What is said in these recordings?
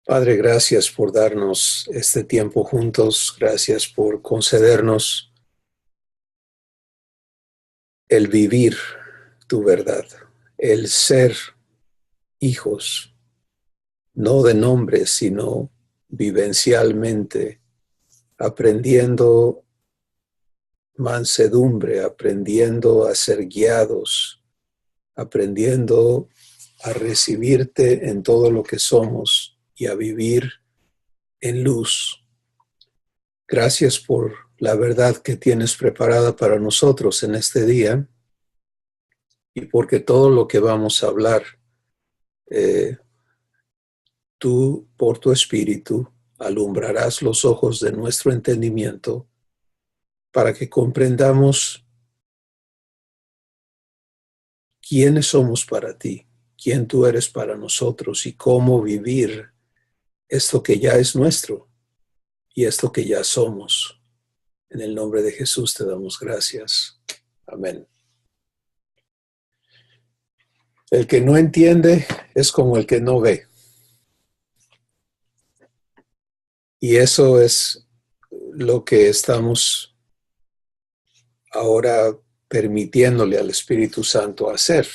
Padre, gracias por darnos este tiempo juntos. Gracias por concedernos el vivir tu verdad, el ser hijos, no de nombre, sino vivencialmente, aprendiendo mansedumbre, aprendiendo a ser guiados, aprendiendo a recibirte en todo lo que somos y a vivir en luz. Gracias por la verdad que tienes preparada para nosotros en este día y porque todo lo que vamos a hablar, eh, tú por tu espíritu alumbrarás los ojos de nuestro entendimiento para que comprendamos quiénes somos para ti, quién tú eres para nosotros y cómo vivir esto que ya es nuestro y esto que ya somos. En el nombre de Jesús te damos gracias. Amén. El que no entiende es como el que no ve. Y eso es lo que estamos ahora permitiéndole al Espíritu Santo hacer.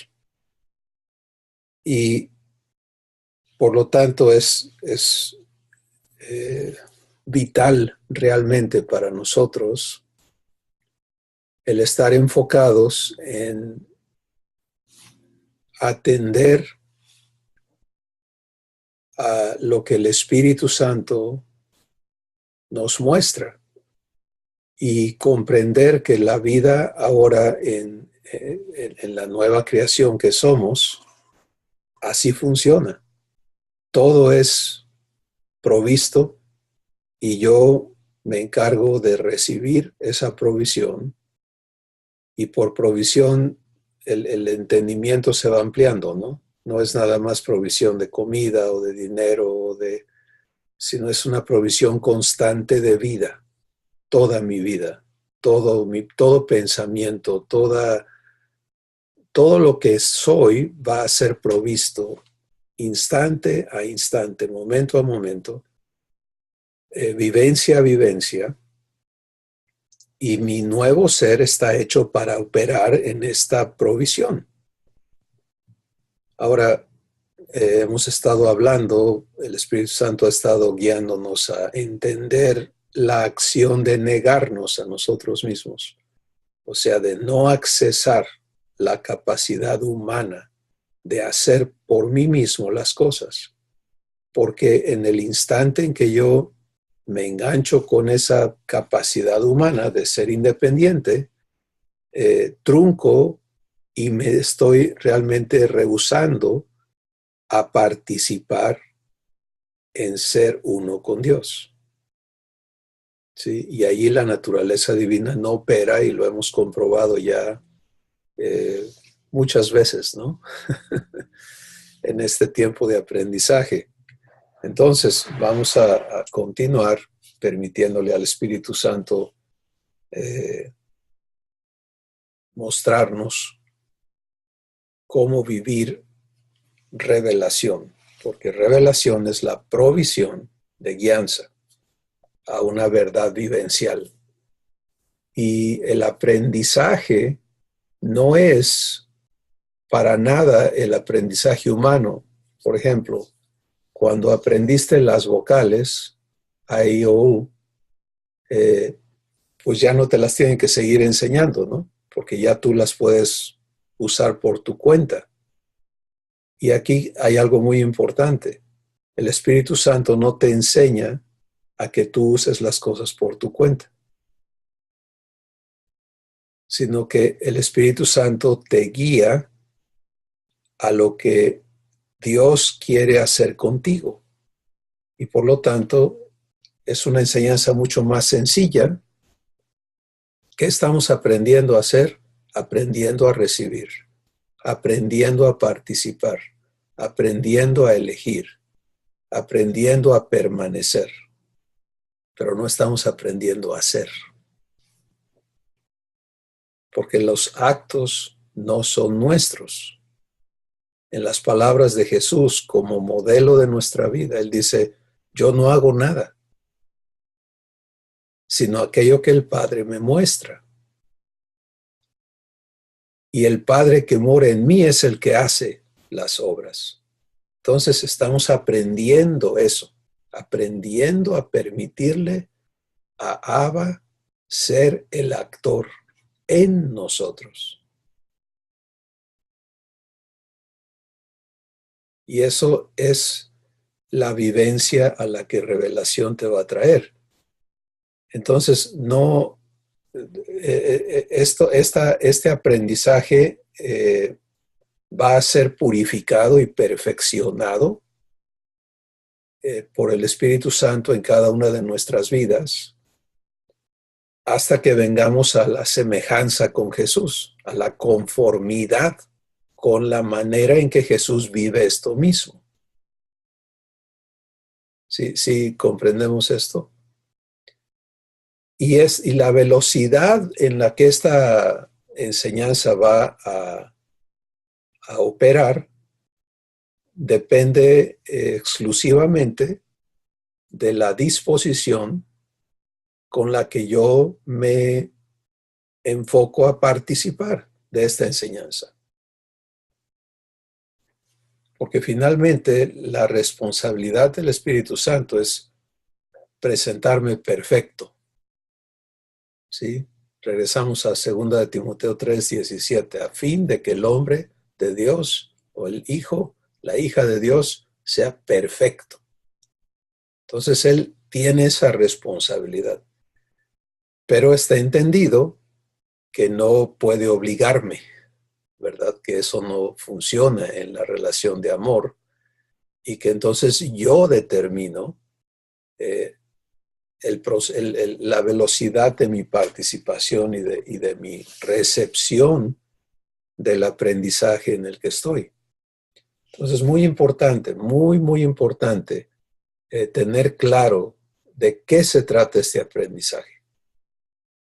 Y por lo tanto es vital realmente para nosotros el estar enfocados en atender a lo que el Espíritu Santo nos muestra y comprender que la vida ahora en la nueva creación que somos, así funciona. Todo es provisto y yo me encargo de recibir esa provisión y por provisión el entendimiento se va ampliando, ¿no? No es nada más provisión de comida o de dinero, sino es una provisión constante de vida, toda mi vida, todo pensamiento, todo lo que soy va a ser provisto instante a instante, momento a momento, vivencia a vivencia, y mi nuevo ser está hecho para operar en esta provisión. Ahora, hemos estado hablando, el Espíritu Santo ha estado guiándonos a entender la acción de negarnos a nosotros mismos, o sea, de no accesar la capacidad humana de hacer por mí mismo las cosas, porque en el instante en que yo me engancho con esa capacidad humana de ser independiente, trunco y me estoy realmente rehusando a participar en ser uno con Dios. ¿Sí? Y allí la naturaleza divina no opera y lo hemos comprobado ya muchas veces, ¿no? En este tiempo de aprendizaje. Entonces, vamos a continuar permitiéndole al Espíritu Santo mostrarnos cómo vivir revelación, porque revelación es la provisión de guianza a una verdad vivencial. Y el aprendizaje no es para nada el aprendizaje humano. Por ejemplo, cuando aprendiste las vocales, A, I, O, U, pues ya no te las tienen que seguir enseñando, ¿no? Porque ya tú las puedes usar por tu cuenta. Y aquí hay algo muy importante. El Espíritu Santo no te enseña a que tú uses las cosas por tu cuenta, sino que el Espíritu Santo te guía a lo que Dios quiere hacer contigo. Y por lo tanto, es una enseñanza mucho más sencilla. ¿Qué estamos aprendiendo a hacer? Aprendiendo a recibir, aprendiendo a participar, aprendiendo a elegir, aprendiendo a permanecer. Pero no estamos aprendiendo a hacer. Porque los actos no son nuestros. En las palabras de Jesús como modelo de nuestra vida, Él dice, Yo no hago nada, sino aquello que el Padre me muestra. Y el Padre que mora en mí es el que hace las obras. Entonces estamos aprendiendo eso, aprendiendo a permitirle a Abba ser el actor en nosotros. Y eso es la vivencia a la que revelación te va a traer. Entonces, no, este aprendizaje va a ser purificado y perfeccionado por el Espíritu Santo en cada una de nuestras vidas hasta que vengamos a la semejanza con Jesús, a la conformidad con la manera en que Jesús vive esto mismo. ¿Sí comprendemos esto? Y la velocidad en la que esta enseñanza va a operar depende exclusivamente de la disposición con la que yo me enfoco a participar de esta enseñanza. Porque finalmente la responsabilidad del Espíritu Santo es presentarme perfecto. ¿Sí? Regresamos a 2 de Timoteo 3:17, a fin de que el hombre de Dios o el hijo, la hija de Dios, sea perfecto. Entonces él tiene esa responsabilidad, pero está entendido que no puede obligarme, ¿verdad? Que eso no funciona en la relación de amor y que entonces yo determino la velocidad de mi participación y de mi recepción del aprendizaje en el que estoy. Entonces, muy importante, muy importante tener claro de qué se trata este aprendizaje.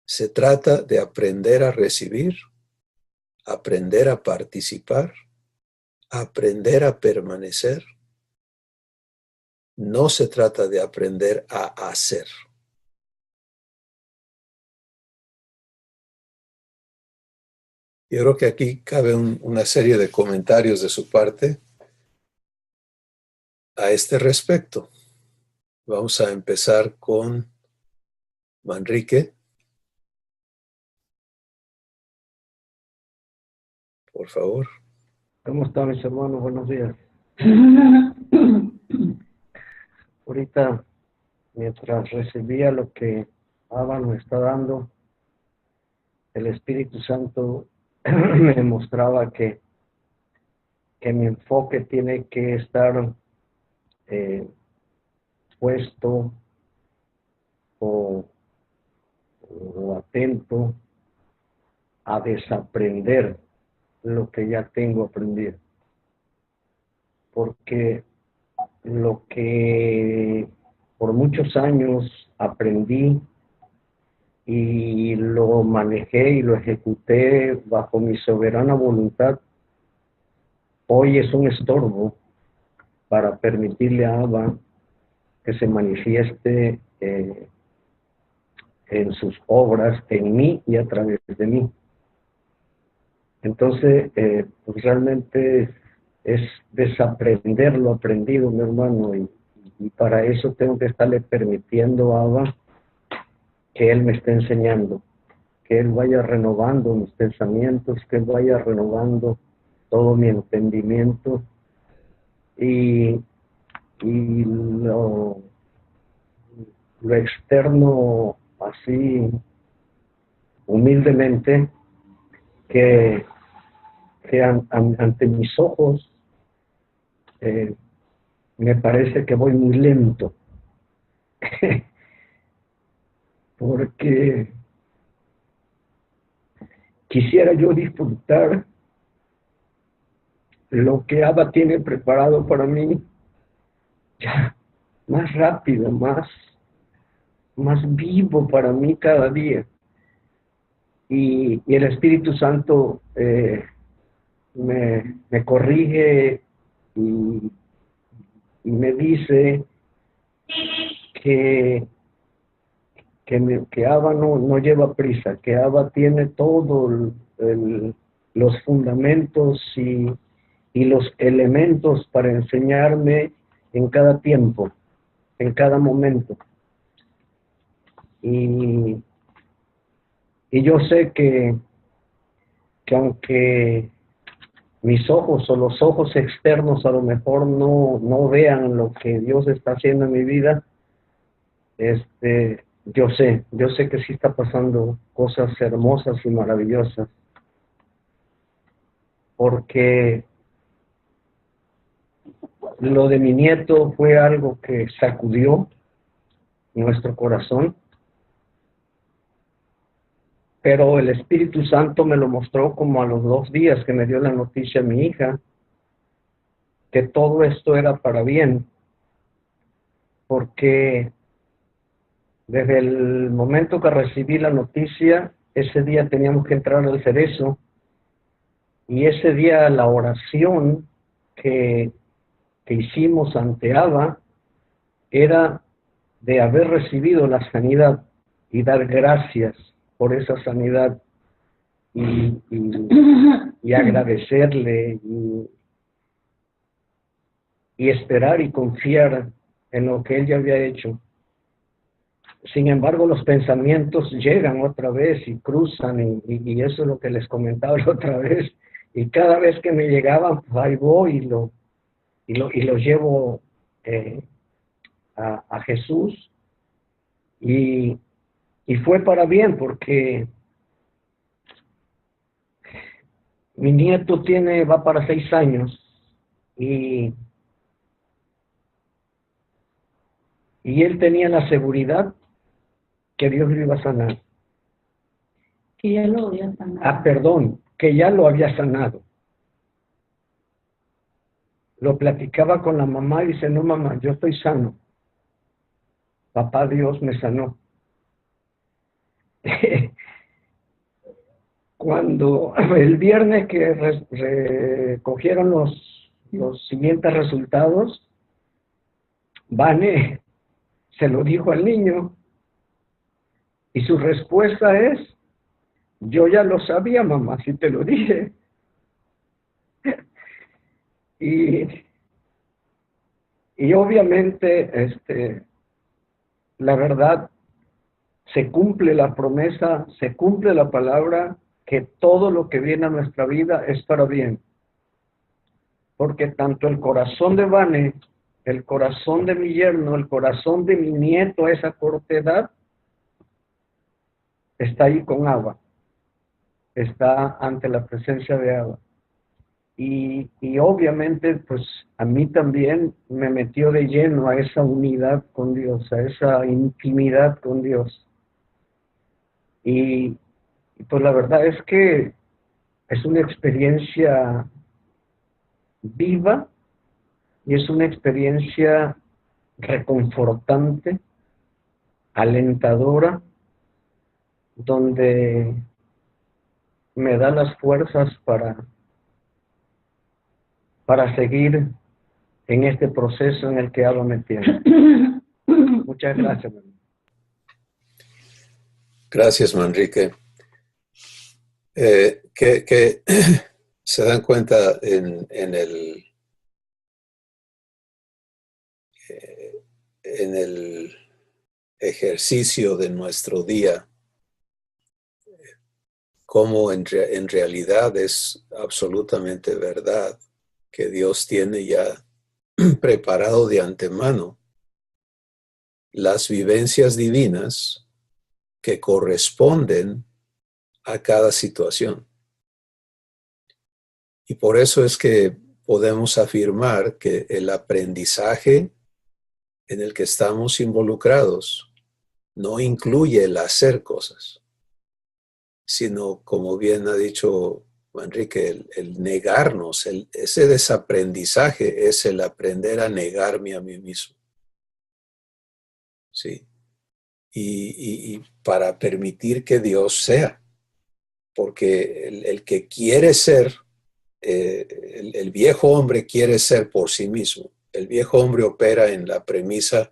Se trata de aprender a recibir, aprender a participar, aprender a permanecer. No se trata de aprender a hacer. Yo creo que aquí cabe una serie de comentarios de su parte a este respecto. Vamos a empezar con Manrique, por favor. ¿Cómo están mis hermanos? Buenos días. Ahorita, mientras recibía lo que Abba nos está dando, el Espíritu Santo me mostraba que mi enfoque tiene que estar puesto o atento a desaprender lo que ya tengo aprendido. Porque lo que por muchos años aprendí y lo manejé y lo ejecuté bajo mi soberana voluntad, hoy es un estorbo para permitirle a Abba que se manifieste en sus obras, en mí y a través de mí. Entonces, pues realmente es desaprender lo aprendido, mi hermano, y para eso tengo que estarle permitiendo a Abba que Él me esté enseñando, que Él vaya renovando mis pensamientos, que Él vaya renovando todo mi entendimiento y lo externo así humildemente, que ante mis ojos me parece que voy muy lento porque quisiera yo disfrutar lo que Abba tiene preparado para mí ya más rápido, más vivo para mí cada día. Y el Espíritu Santo me corrige y me dice que Abba no lleva prisa, que Abba tiene todo los fundamentos y los elementos para enseñarme en cada tiempo, en cada momento. Y yo sé que aunque mis ojos o los ojos externos a lo mejor no vean lo que Dios está haciendo en mi vida, yo sé que sí está pasando cosas hermosas y maravillosas, porque lo de mi nieto fue algo que sacudió nuestro corazón, pero el Espíritu Santo me lo mostró como a los 2 días que me dio la noticia mi hija, que todo esto era para bien, porque desde el momento que recibí la noticia, ese día teníamos que entrar al cerezo, y ese día la oración que hicimos ante Abba era de haber recibido la sanidad y dar gracias por esa sanidad y agradecerle y esperar y confiar en lo que Él ya había hecho. Sin embargo, los pensamientos llegan otra vez y cruzan, y eso es lo que les comentaba la otra vez, y cada vez que me llegaban, pues ahí voy y lo llevo a Jesús, y fue para bien, porque mi nieto va para 6 años, y él tenía la seguridad que Dios lo iba a sanar. Que ya lo había sanado. Perdón, que ya lo había sanado. Lo platicaba con la mamá y dice, no mamá, yo estoy sano. Papá Dios me sanó. Cuando el viernes que recogieron los siguientes resultados, Vane se lo dijo al niño, y su respuesta es, yo ya lo sabía, mamá, si te lo dije. Y obviamente, la verdad, se cumple la promesa, se cumple la palabra, que todo lo que viene a nuestra vida es para bien. Porque tanto el corazón de Vane, el corazón de mi yerno, el corazón de mi nieto a esa corta edad, está ahí con Abba, está ante la presencia de Abba. Y obviamente, pues a mí también me metió de lleno a esa unidad con Dios, a esa intimidad con Dios. Y pues la verdad es que es una experiencia viva y es una experiencia reconfortante, alentadora, donde me da las fuerzas para seguir en este proceso en el que Abba me tiene. Muchas gracias, hermano. Gracias, Manrique. Que se dan cuenta en el ejercicio de nuestro día, cómo en realidad es absolutamente verdad que Dios tiene ya preparado de antemano las vivencias divinas que corresponden a cada situación. Y por eso es que podemos afirmar que el aprendizaje en el que estamos involucrados no incluye el hacer cosas, sino, como bien ha dicho Enrique, el negarnos, ese desaprendizaje es el aprender a negarme a mí mismo. ¿Sí? Y para permitir que Dios sea, porque el que quiere ser, el viejo hombre quiere ser por sí mismo. El viejo hombre opera en la premisa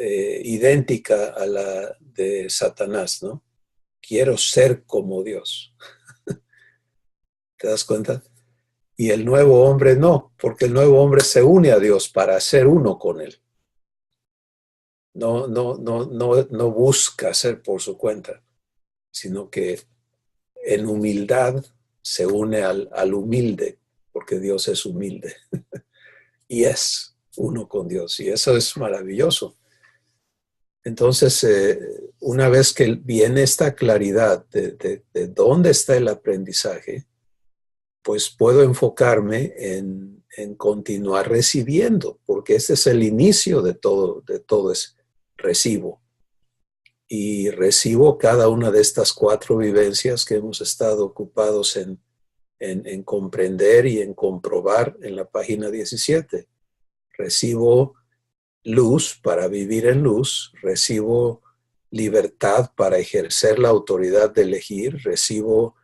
idéntica a la de Satanás, ¿no? Quiero ser como Dios. ¿Te das cuenta? Y el nuevo hombre no, porque el nuevo hombre se une a Dios para ser uno con Él. No busca ser por su cuenta, sino que en humildad se une al humilde, porque Dios es humilde y es uno con Dios, y eso es maravilloso. Entonces, una vez que viene esta claridad de dónde está el aprendizaje, pues puedo enfocarme en continuar recibiendo, porque ese es el inicio de todo es recibo. Y recibo cada una de estas 4 vivencias que hemos estado ocupados en comprender y en comprobar en la página 17. Recibo luz para vivir en luz, recibo libertad para ejercer la autoridad de elegir, recibo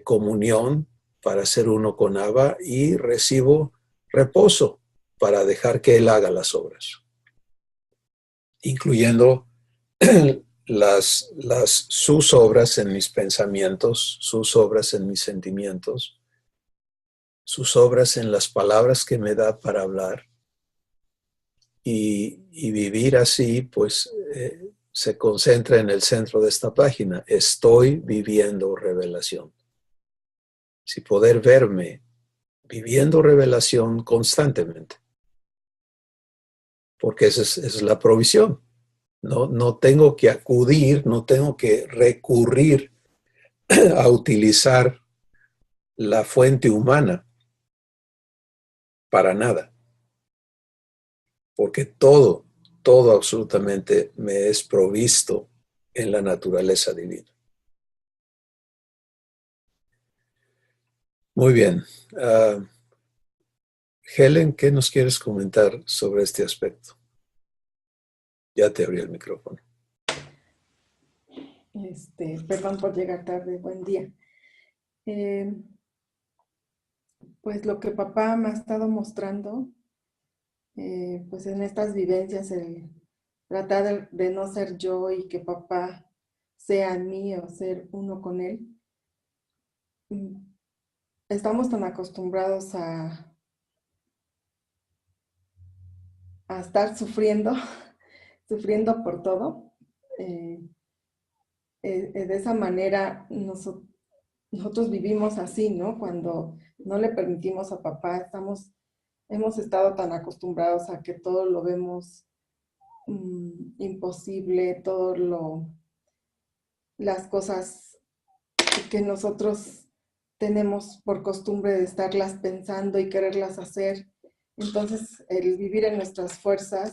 comunión para ser uno con Abba y recibo reposo para dejar que Él haga las obras, incluyendo sus obras en mis pensamientos, sus obras en mis sentimientos, sus obras en las palabras que me da para hablar. Y vivir así, pues, se concentra en el centro de esta página. Estoy viviendo revelación. Si poder verme viviendo revelación constantemente, porque esa es la provisión. No tengo que acudir, no tengo que recurrir a utilizar la fuente humana para nada, porque todo absolutamente me es provisto en la naturaleza divina. Muy bien. Helen, ¿qué nos quieres comentar sobre este aspecto? Ya te abrí el micrófono. Perdón por llegar tarde, buen día. Pues lo que papá me ha estado mostrando, pues en estas vivencias, el tratar de no ser yo y que papá sea en mí o ser uno con él. Estamos tan acostumbrados a estar sufriendo, sufriendo por todo. De esa manera nosotros vivimos así, ¿no? Cuando no le permitimos a papá, hemos estado tan acostumbrados a que todo lo vemos imposible, las cosas que nosotros tenemos por costumbre de estarlas pensando y quererlas hacer. Entonces, el vivir en nuestras fuerzas,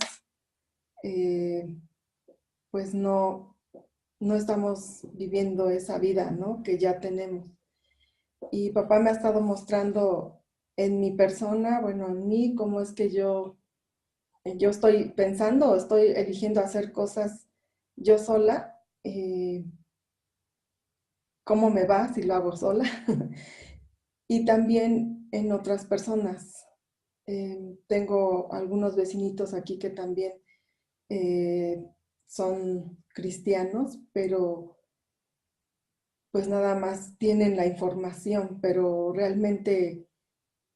pues no estamos viviendo esa vida, ¿no? Que ya tenemos. Y papá me ha estado mostrando en mi persona, bueno, en mí, cómo es que yo estoy pensando o estoy eligiendo hacer cosas yo sola, cómo me va si lo hago sola, y también en otras personas. Tengo algunos vecinitos aquí que también son cristianos, pero pues nada más tienen la información, pero realmente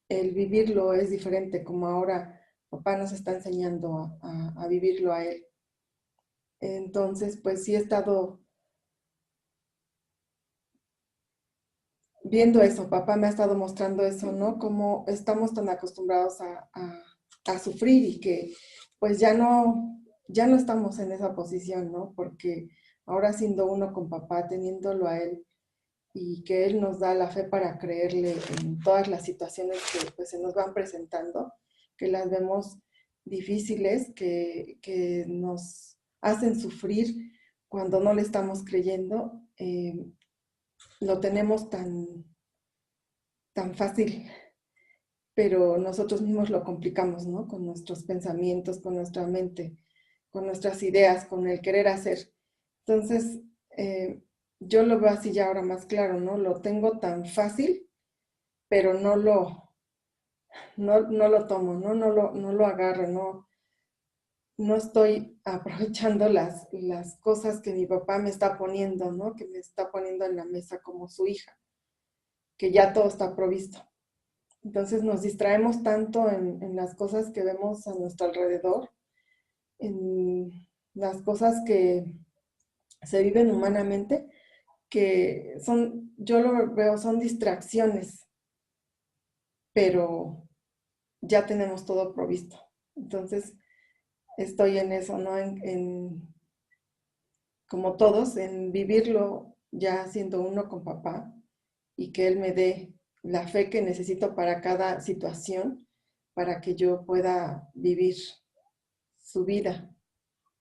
el vivirlo es diferente, como ahora papá nos está enseñando a vivirlo a él. Entonces, pues sí he estado viendo eso, papá me ha estado mostrando eso, ¿no? Cómo estamos tan acostumbrados a sufrir y que pues ya no estamos en esa posición, ¿no? Porque ahora siendo uno con papá, teniéndolo a él y que él nos da la fe para creerle en todas las situaciones que pues se nos van presentando, que las vemos difíciles, que nos hacen sufrir cuando no le estamos creyendo, lo tenemos tan fácil, pero nosotros mismos lo complicamos, ¿no? Con nuestros pensamientos, con nuestra mente, con nuestras ideas, con el querer hacer. Entonces, yo lo veo así ya ahora más claro, ¿no? Lo tengo tan fácil, pero no lo tomo, ¿no? No lo agarro, no estoy aprovechando las cosas que mi papá me está poniendo, ¿no? Que me está poniendo en la mesa como su hija, que ya todo está provisto. Entonces nos distraemos tanto en las cosas que vemos a nuestro alrededor, en las cosas que se viven humanamente, que son, yo lo veo, son distracciones, pero ya tenemos todo provisto. Entonces, estoy en eso, ¿no? Como todos, en vivirlo ya siendo uno con papá y que él me dé la fe que necesito para cada situación, para que yo pueda vivir su vida,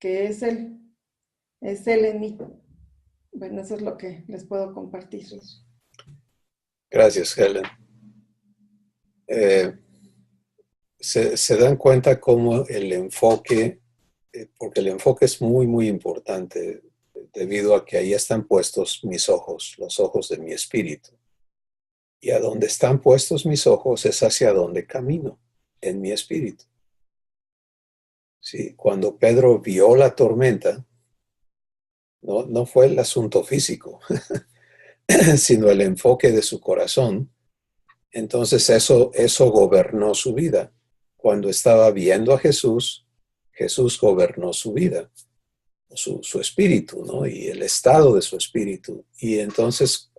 que es él en mí. Bueno, eso es lo que les puedo compartir. Gracias, Helen. Se dan cuenta cómo el enfoque, porque el enfoque es muy, muy importante, debido a que ahí están puestos mis ojos, los ojos de mi espíritu. Y a donde están puestos mis ojos es hacia donde camino, en mi espíritu. Sí, cuando Pedro vio la tormenta, no fue el asunto físico, sino el enfoque de su corazón. Entonces eso gobernó su vida. Cuando estaba viendo a Jesús, Jesús gobernó su vida, su espíritu, ¿no? Y el estado de su espíritu. Y entonces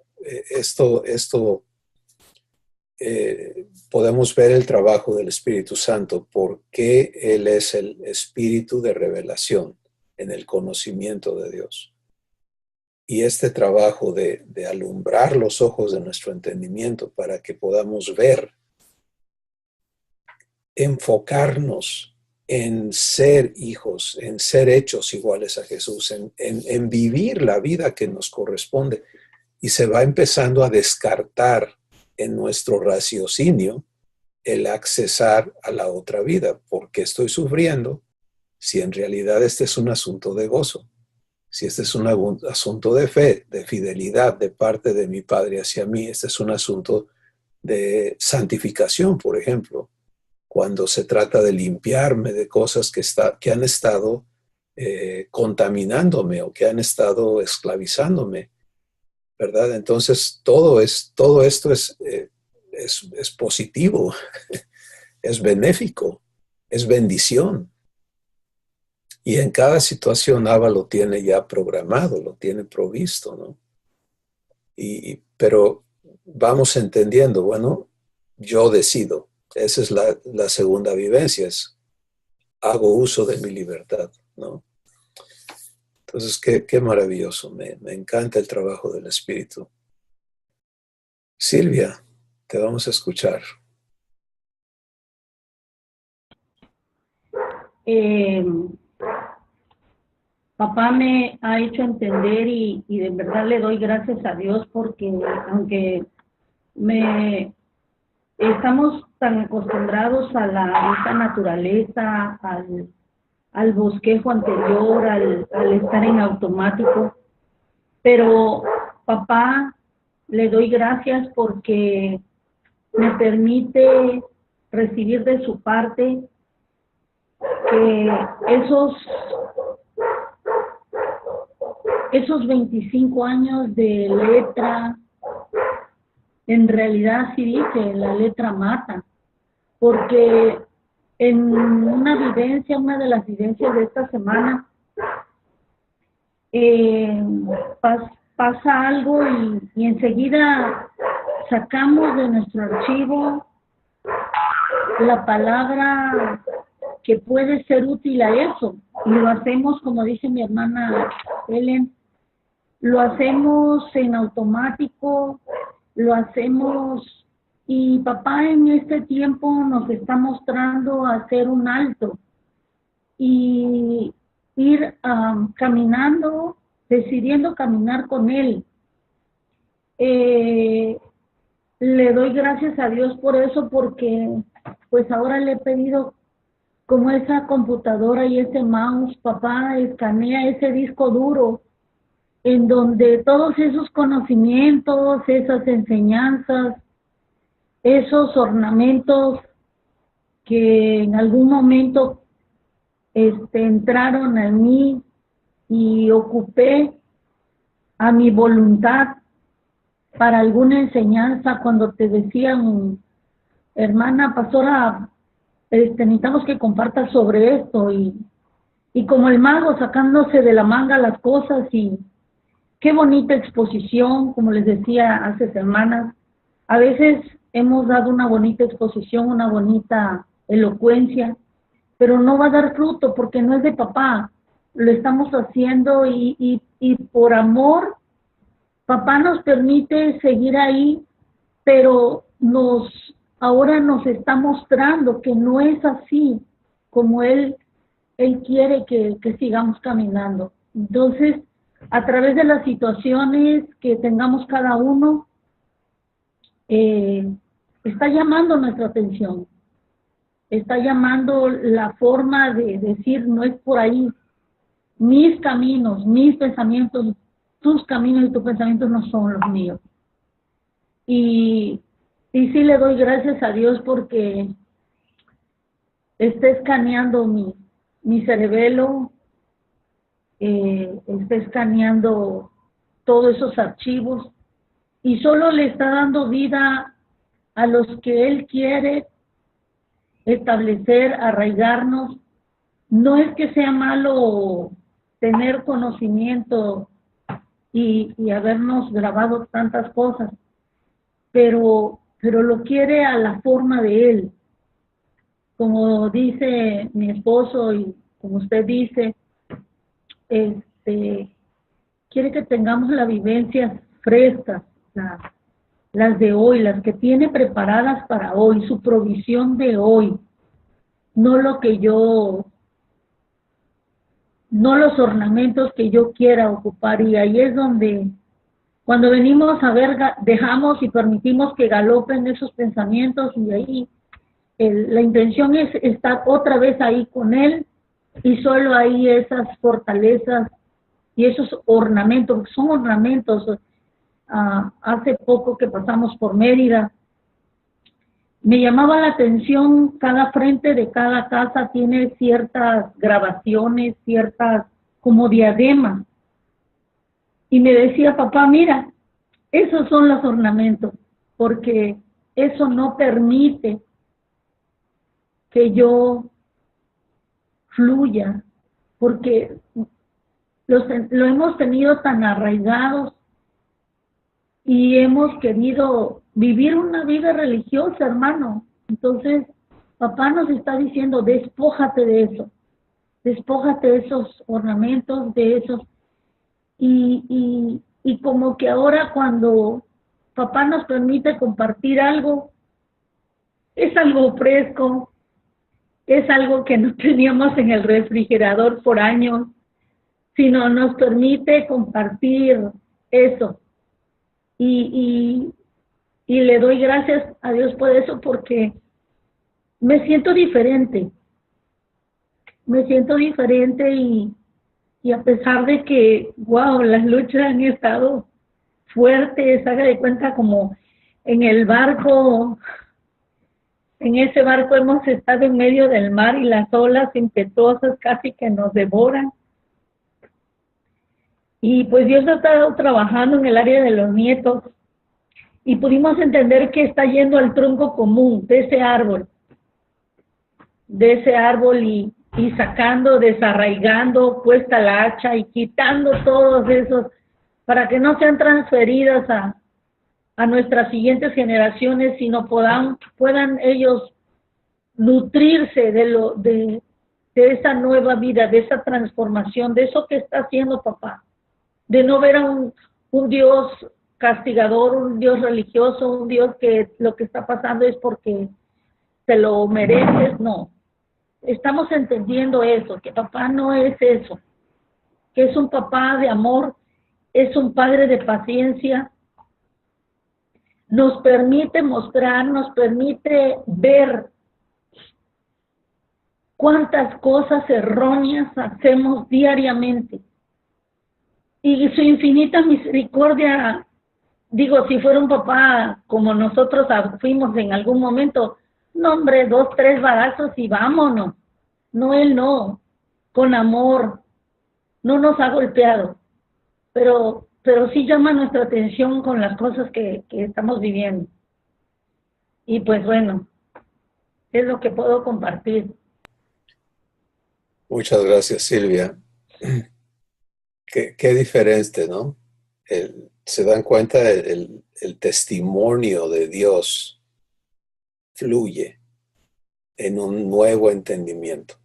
podemos ver el trabajo del Espíritu Santo, porque Él es el espíritu de revelación en el conocimiento de Dios. Y este trabajo de alumbrar los ojos de nuestro entendimiento para que podamos ver, enfocarnos en ser hijos, en ser hechos iguales a Jesús, en vivir la vida que nos corresponde. Y se va empezando a descartar en nuestro raciocinio el accesar a la otra vida. ¿Por qué estoy sufriendo si en realidad este es un asunto de gozo? Si este es un asunto de fe, de fidelidad de parte de mi Padre hacia mí, este es un asunto de santificación, por ejemplo, cuando se trata de limpiarme de cosas que han estado contaminándome o que han estado esclavizándome, ¿verdad? Entonces, todo esto es positivo, es benéfico, es bendición. Y en cada situación Abba lo tiene ya programado, lo tiene provisto, ¿no? Pero vamos entendiendo, bueno, yo decido. Esa es la segunda vivencia, hago uso de mi libertad, ¿no? Entonces, qué maravilloso, me encanta el trabajo del Espíritu. Silvia, te vamos a escuchar. Papá me ha hecho entender y de verdad le doy gracias a Dios porque aunque estamos tan acostumbrados a esta naturaleza, al bosquejo anterior, al estar en automático, pero papá, le doy gracias porque me permite recibir de su parte que esos 25 años de letra, en realidad sí dice, la letra mata, porque en una de las vivencias de esta semana, pasa algo y enseguida sacamos de nuestro archivo la palabra que puede ser útil a eso, y lo hacemos, como dice mi hermana Helen, lo hacemos en automático, lo hacemos, y papá en este tiempo nos está mostrando hacer un alto y ir caminando, decidiendo caminar con él. Le doy gracias a Dios por eso, porque pues ahora le he pedido como esa computadora y ese mouse, papá, escanea ese disco duro en donde todos esos conocimientos, esas enseñanzas, esos ornamentos que en algún momento entraron en mí y ocupé a mi voluntad para alguna enseñanza, cuando te decían, hermana pastora, necesitamos que compartas sobre esto, y como el mago sacándose de la manga las cosas, y qué bonita exposición, como les decía hace semanas. A veces hemos dado una bonita exposición, una bonita elocuencia, pero no va a dar fruto porque no es de papá. Lo estamos haciendo y por amor, papá nos permite seguir ahí, pero ahora nos está mostrando que no es así como Él quiere que sigamos caminando. Entonces, a través de las situaciones que tengamos cada uno, está llamando nuestra atención, está llamando la forma de decir, no es por ahí, mis caminos, mis pensamientos, tus caminos y tus pensamientos no son los míos. Y sí le doy gracias a Dios porque está escaneando mi cerebelo, está escaneando todos esos archivos y solo le está dando vida a los que Él quiere establecer, arraigarnos. No es que sea malo tener conocimiento y habernos grabado tantas cosas, pero lo quiere a la forma de Él. Como dice mi esposo y como usted dice, quiere que tengamos las vivencias frescas, las de hoy, las que tiene preparadas para hoy, su provisión de hoy, no los ornamentos que yo quiera ocupar. Y ahí es donde, cuando venimos a ver, dejamos y permitimos que galopen esos pensamientos, y ahí la intención es estar otra vez ahí con Él, y solo ahí esas fortalezas y esos ornamentos, son ornamentos. Hace poco que pasamos por Mérida, me llamaba la atención, cada frente de cada casa tiene ciertas grabaciones, ciertas como diademas, y me decía, papá, mira, esos son los ornamentos, porque eso no permite que yo fluya, porque lo hemos tenido tan arraigados y hemos querido vivir una vida religiosa, hermano. Entonces, papá nos está diciendo, despójate de eso, despójate de esos ornamentos, de esos, y como que ahora cuando papá nos permite compartir algo, es algo fresco, es algo que no teníamos en el refrigerador por años, sino nos permite compartir eso. Y le doy gracias a Dios por eso, porque me siento diferente. Y a pesar de que, wow, las luchas han estado fuertes, haga de cuenta como en el barco, en ese barco hemos estado en medio del mar y las olas impetuosas casi que nos devoran. Y pues Dios ha estado trabajando en el área de los nietos y pudimos entender que está yendo al tronco común de ese árbol y sacando, desarraigando, puesta la hacha y quitando todos esos para que no sean transferidas a nuestras siguientes generaciones, sino puedan ellos nutrirse de esa nueva vida, de esa transformación, de eso que está haciendo papá, de no ver a un Dios castigador, un Dios religioso, un Dios que lo que está pasando es porque te lo mereces. No, estamos entendiendo eso, que papá no es eso, que es un papá de amor, es un padre de paciencia, nos permite mostrar, nos permite ver cuántas cosas erróneas hacemos diariamente. Y su infinita misericordia, digo, si fuera un papá como nosotros fuimos en algún momento, no hombre, 2, 3 balazos y vámonos. No, él no. con amor, no nos ha golpeado, pero sí llama nuestra atención con las cosas que estamos viviendo. Y pues bueno, es lo que puedo compartir. Muchas gracias, Silvia. Qué diferente, ¿no? Se dan cuenta, el testimonio de Dios fluye en un nuevo entendimiento.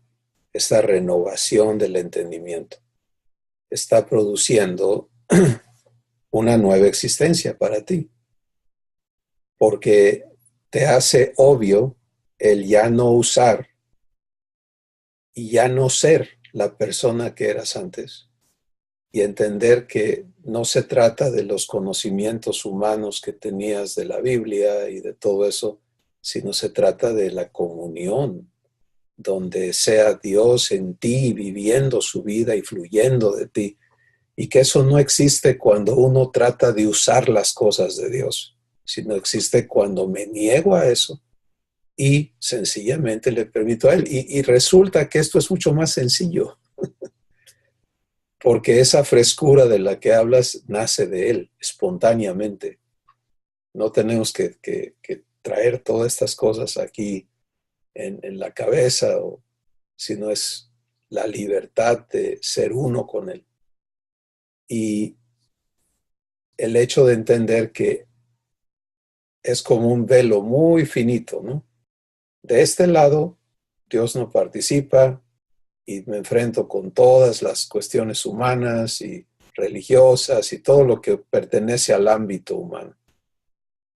Esta renovación del entendimiento está produciendo una nueva existencia para ti, porque te hace obvio el ya no usar y ya no ser la persona que eras antes, y entender que no se trata de los conocimientos humanos que tenías de la Biblia y de todo eso, sino se trata de la comunión, donde sea Dios en ti viviendo su vida y fluyendo de ti, y que eso no existe cuando uno trata de usar las cosas de Dios, sino existe cuando me niego a eso y sencillamente le permito a Él. Y resulta que esto es mucho más sencillo, porque esa frescura de la que hablas nace de Él, espontáneamente. No tenemos que traer todas estas cosas aquí en la cabeza, sino es la libertad de ser uno con Él. Y el hecho de entender que es como un velo muy finito, ¿no? De este lado, Dios no participa y me enfrento con todas las cuestiones humanas y religiosas y todo lo que pertenece al ámbito humano.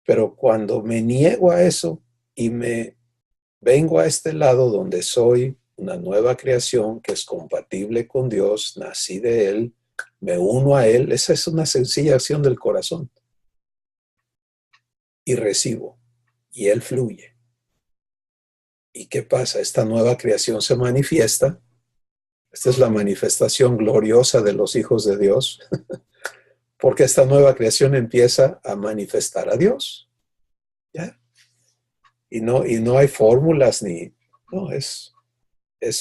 Pero cuando me niego a eso y me vengo a este lado donde soy una nueva creación que es compatible con Dios, nací de Él, me uno a Él, esa es una sencilla acción del corazón. Y recibo, y Él fluye. ¿Y qué pasa? Esta nueva creación se manifiesta. Esta es la manifestación gloriosa de los hijos de Dios, porque esta nueva creación empieza a manifestar a Dios. ¿Ya? Y no hay fórmulas no, es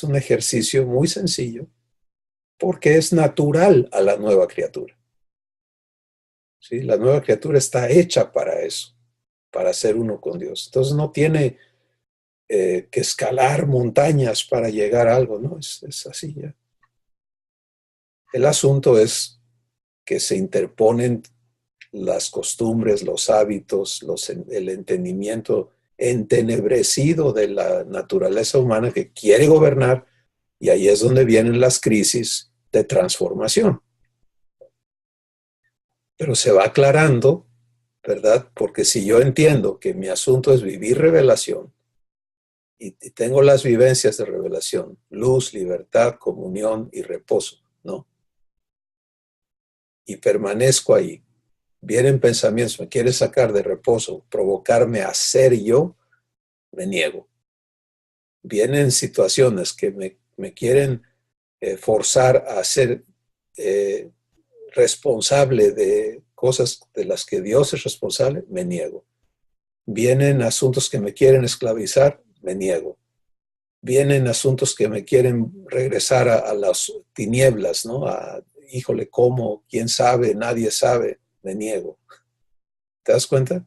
un ejercicio muy sencillo, porque es natural a la nueva criatura. ¿Sí? La nueva criatura está hecha para eso, para ser uno con Dios. Entonces no tiene que escalar montañas para llegar a algo, ¿no? Es así ya. El asunto es que se interponen las costumbres, los hábitos, el entendimiento entenebrecido de la naturaleza humana que quiere gobernar, y ahí es donde vienen las crisis de transformación. Pero se va aclarando, ¿verdad? Porque si yo entiendo que mi asunto es vivir revelación y tengo las vivencias de revelación, luz, libertad, comunión y reposo, ¿no? Y permanezco ahí. Vienen pensamientos, me quiere sacar de reposo, provocarme a ser yo, me niego. Vienen situaciones que me quieren forzar a ser responsable de cosas de las que Dios es responsable, me niego. Vienen asuntos que me quieren esclavizar, me niego. Vienen asuntos que me quieren regresar a las tinieblas, ¿no? Híjole, ¿cómo? ¿Quién sabe? Nadie sabe, me niego. ¿Te das cuenta?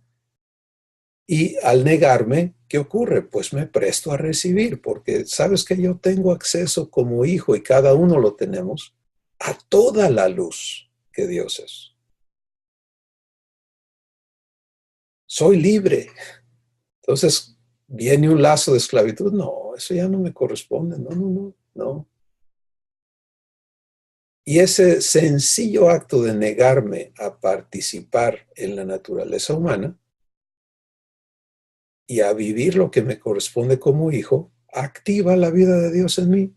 Y al negarme, ¿qué ocurre? Pues me presto a recibir, porque sabes que yo tengo acceso como hijo, y cada uno lo tenemos, a toda la luz que Dios es. Soy libre. Entonces, ¿viene un lazo de esclavitud? No, eso ya no me corresponde. No. Y ese sencillo acto de negarme a participar en la naturaleza humana y a vivir lo que me corresponde como hijo, activa la vida de Dios en mí.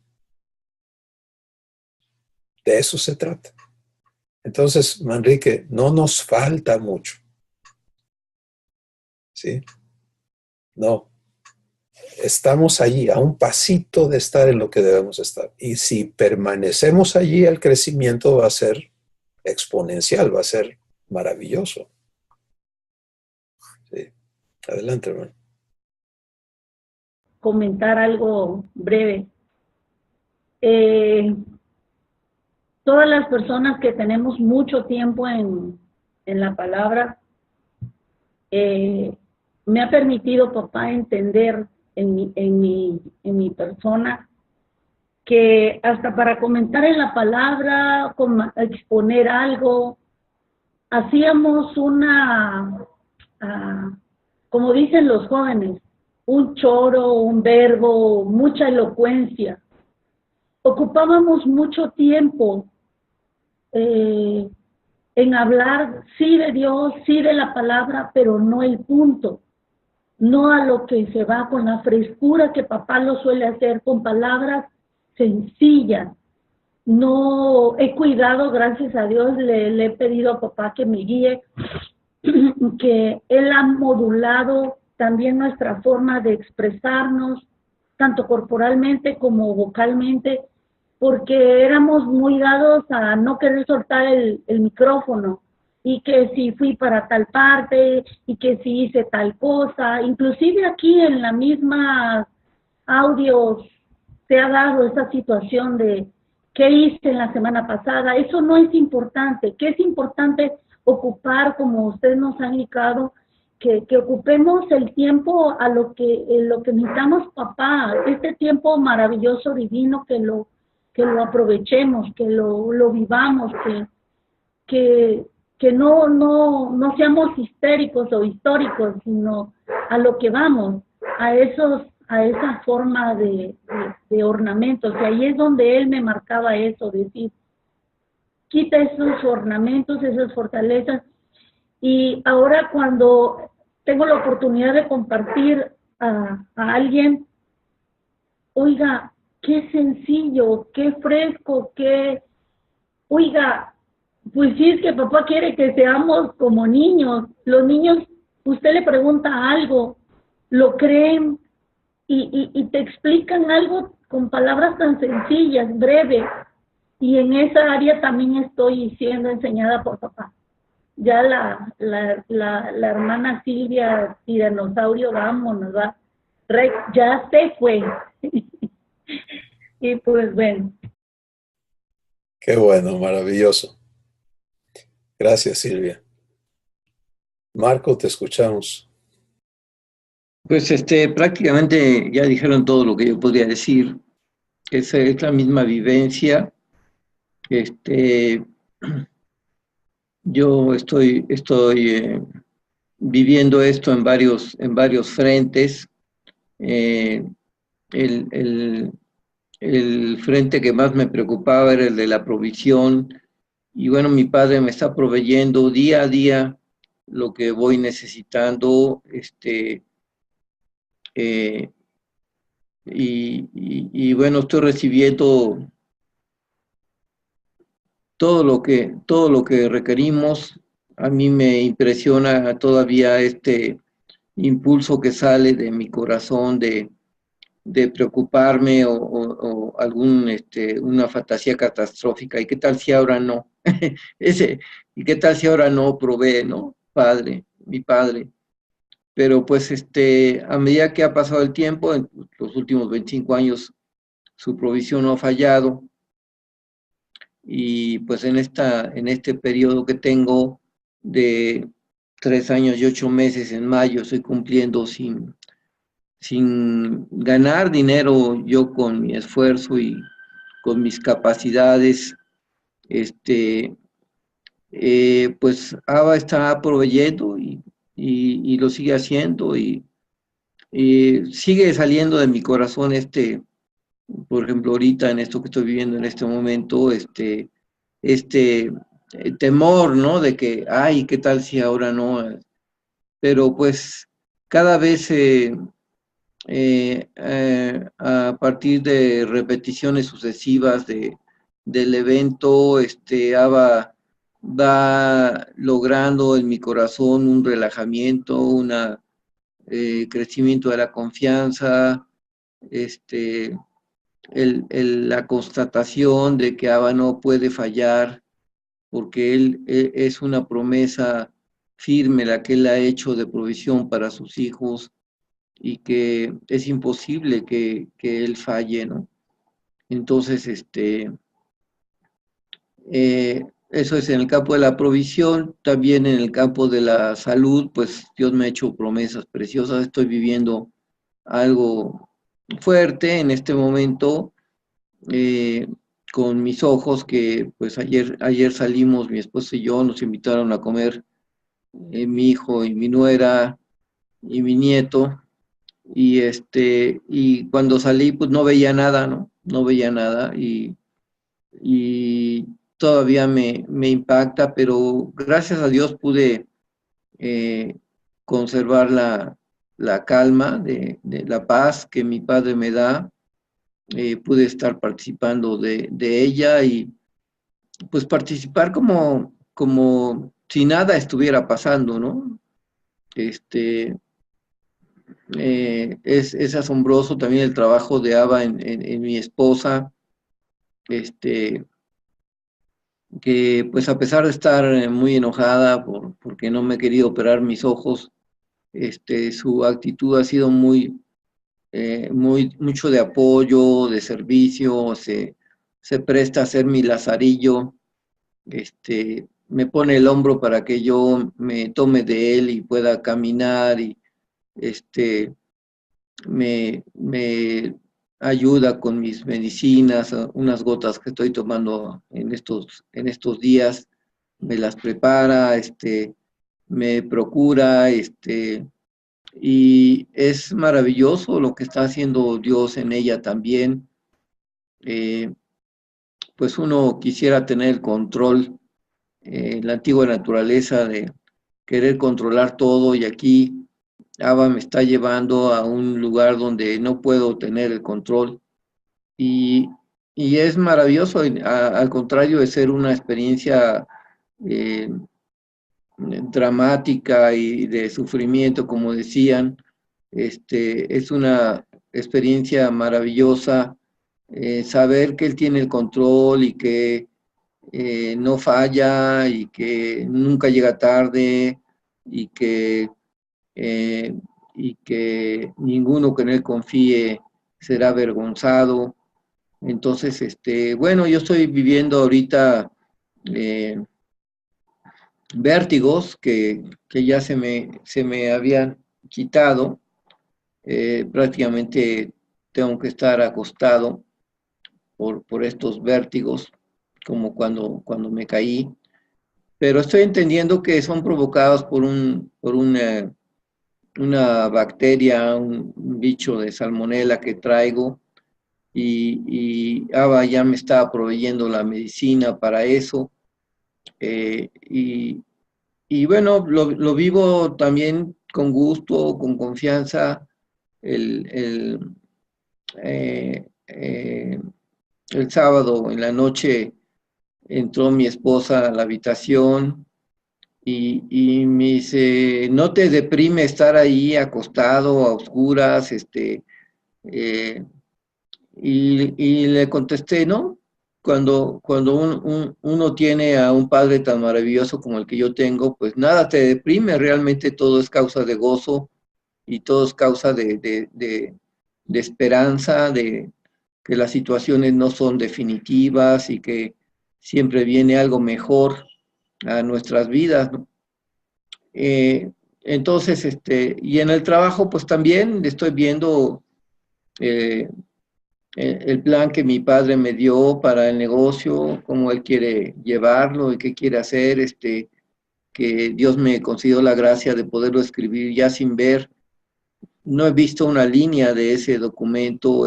De eso se trata. Entonces, Manrique, no nos falta mucho. ¿Sí? No. Estamos allí, a un pasito de estar en lo que debemos estar. Y si permanecemos allí, el crecimiento va a ser exponencial, va a ser maravilloso. Sí. Adelante, hermano. Comentar algo breve. Todas las personas que tenemos mucho tiempo en la palabra, me ha permitido, papá, entender en mi persona que hasta para comentar en la palabra, exponer algo, hacíamos como dicen los jóvenes, un choro, un verbo, mucha elocuencia. Ocupábamos mucho tiempo en hablar, sí de Dios, sí de la palabra, pero no el punto, no a lo que se va con la frescura que papá lo suele hacer, con palabras sencillas. No he cuidado, gracias a Dios, le he pedido a papá que me guíe, que él ha modulado también nuestra forma de expresarnos, tanto corporalmente como vocalmente, porque éramos muy dados a no querer soltar el micrófono, y que si fui para tal parte, y que si hice tal cosa, inclusive aquí en la misma audios se ha dado esa situación de qué hice en la semana pasada. Eso no es importante. ¿Qué es importante? Ocupar, como ustedes nos han indicado, que ocupemos el tiempo a lo que necesitamos, papá, este tiempo maravilloso, divino, que lo aprovechemos, que lo vivamos, que no seamos histéricos o históricos, sino a lo que vamos, a esa forma de ornamentos. Y ahí es donde él me marcaba eso, decir, quita esos ornamentos, esas fortalezas. Y ahora cuando tengo la oportunidad de compartir a alguien, oiga, qué sencillo, qué fresco, oiga, pues sí, es que papá quiere que seamos como niños. Los niños, usted le pregunta algo, lo creen y te explican algo con palabras tan sencillas, breves. Y en esa área también estoy siendo enseñada por papá. Ya la hermana Silvia Tiranosaurio, vámonos, va. Ya se fue. Y pues bueno. Qué bueno, maravilloso. Gracias, Silvia. Marco, te escuchamos. Pues prácticamente ya dijeron todo lo que yo podría decir. Esa es la misma vivencia. Yo estoy viviendo esto en varios frentes. El frente que más me preocupaba era el de la provisión, y bueno, mi padre me está proveyendo día a día lo que voy necesitando, y bueno, estoy recibiendo todo lo que requerimos. A mí me impresiona todavía este impulso que sale de mi corazón de preocuparme o una fantasía catastrófica. ¿Y qué tal si ahora no? ¿Y qué tal si ahora no provee, no? Padre, mi padre. Pero pues a medida que ha pasado el tiempo, en los últimos 25 años, su provisión no ha fallado. Y pues en este periodo que tengo de 3 años y 8 meses, en mayo, estoy cumpliendo sin ganar dinero yo con mi esfuerzo y con mis capacidades. Pues ABA está proveyendo y lo sigue haciendo, y sigue saliendo de mi corazón por ejemplo, ahorita en esto que estoy viviendo en este momento, temor, ¿no? De que, ay, ¿qué tal si ahora no? Pero pues cada vez a partir de repeticiones sucesivas del evento, ABA va logrando en mi corazón un relajamiento, un crecimiento de la confianza, la constatación de que ABA no puede fallar, porque él es una promesa firme la que él ha hecho de provisión para sus hijos, y que es imposible que él falle, ¿no? Entonces, eso es en el campo de la provisión. También en el campo de la salud, pues Dios me ha hecho promesas preciosas. Estoy viviendo algo fuerte en este momento, con mis ojos, que pues ayer salimos, mi esposo y yo, nos invitaron a comer, mi hijo y mi nuera y mi nieto, y cuando salí pues no veía nada, ¿no? No veía nada, y todavía me impacta, pero gracias a Dios pude conservar la calma, de la paz que mi padre me da. Pude estar participando de ella, y pues participar como si nada estuviera pasando, ¿no? Es asombroso también el trabajo de Ava en mi esposa, que pues a pesar de estar muy enojada porque no me he querido operar mis ojos, su actitud ha sido mucho de apoyo, de servicio. Se presta a ser mi lazarillo. Me pone el hombro para que yo me tome de él y pueda caminar, y me ayuda con mis medicinas, unas gotas que estoy tomando en estos días, me las prepara, me procura, y es maravilloso lo que está haciendo Dios en ella también. Pues uno quisiera tener el control, la antigua naturaleza de querer controlar todo, y aquí Ava me está llevando a un lugar donde no puedo tener el control, y, y es maravilloso, al contrario de ser una experiencia eh, dramática y de sufrimiento, como decían. Es una experiencia maravillosa, saber que Él tiene el control, y que no falla, y que nunca llega tarde, y que, eh, y que ninguno que en Él confíe será avergonzado. Entonces, bueno, yo estoy viviendo ahorita vértigos que ya se me habían quitado. Prácticamente tengo que estar acostado por estos vértigos, como cuando me caí, pero estoy entendiendo que son provocados por una bacteria, un bicho de salmonela que traigo, y Ava ya me está proveyendo la medicina para eso. Y bueno, lo vivo también con gusto, con confianza. El, el, eh, eh, el sábado en la noche entró mi esposa a la habitación, y me dice: ¿no te deprime estar ahí acostado a oscuras? Eh, y le contesté: no. Cuando uno tiene a un padre tan maravilloso como el que yo tengo, pues nada te deprime, realmente todo es causa de gozo, y todo es causa de esperanza, de que las situaciones no son definitivas, y que siempre viene algo mejor a nuestras vidas, ¿no? Entonces, y en el trabajo, pues también estoy viendo eh, el plan que mi padre me dio para el negocio, cómo él quiere llevarlo y qué quiere hacer, que Dios me concedió la gracia de poderlo escribir ya sin ver. No he visto una línea de ese documento,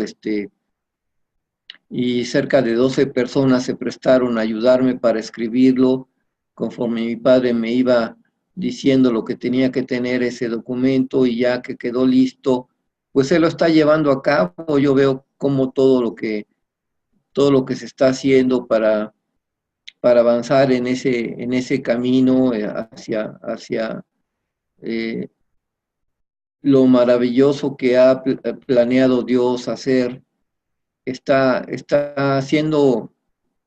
y cerca de 12 personas se prestaron a ayudarme para escribirlo, conforme mi padre me iba diciendo lo que tenía que tener ese documento, y ya que quedó listo, pues él lo está llevando a cabo. Yo veo como todo lo que se está haciendo para avanzar en ese camino, hacia eh, lo maravilloso que ha planeado Dios hacer. Está siendo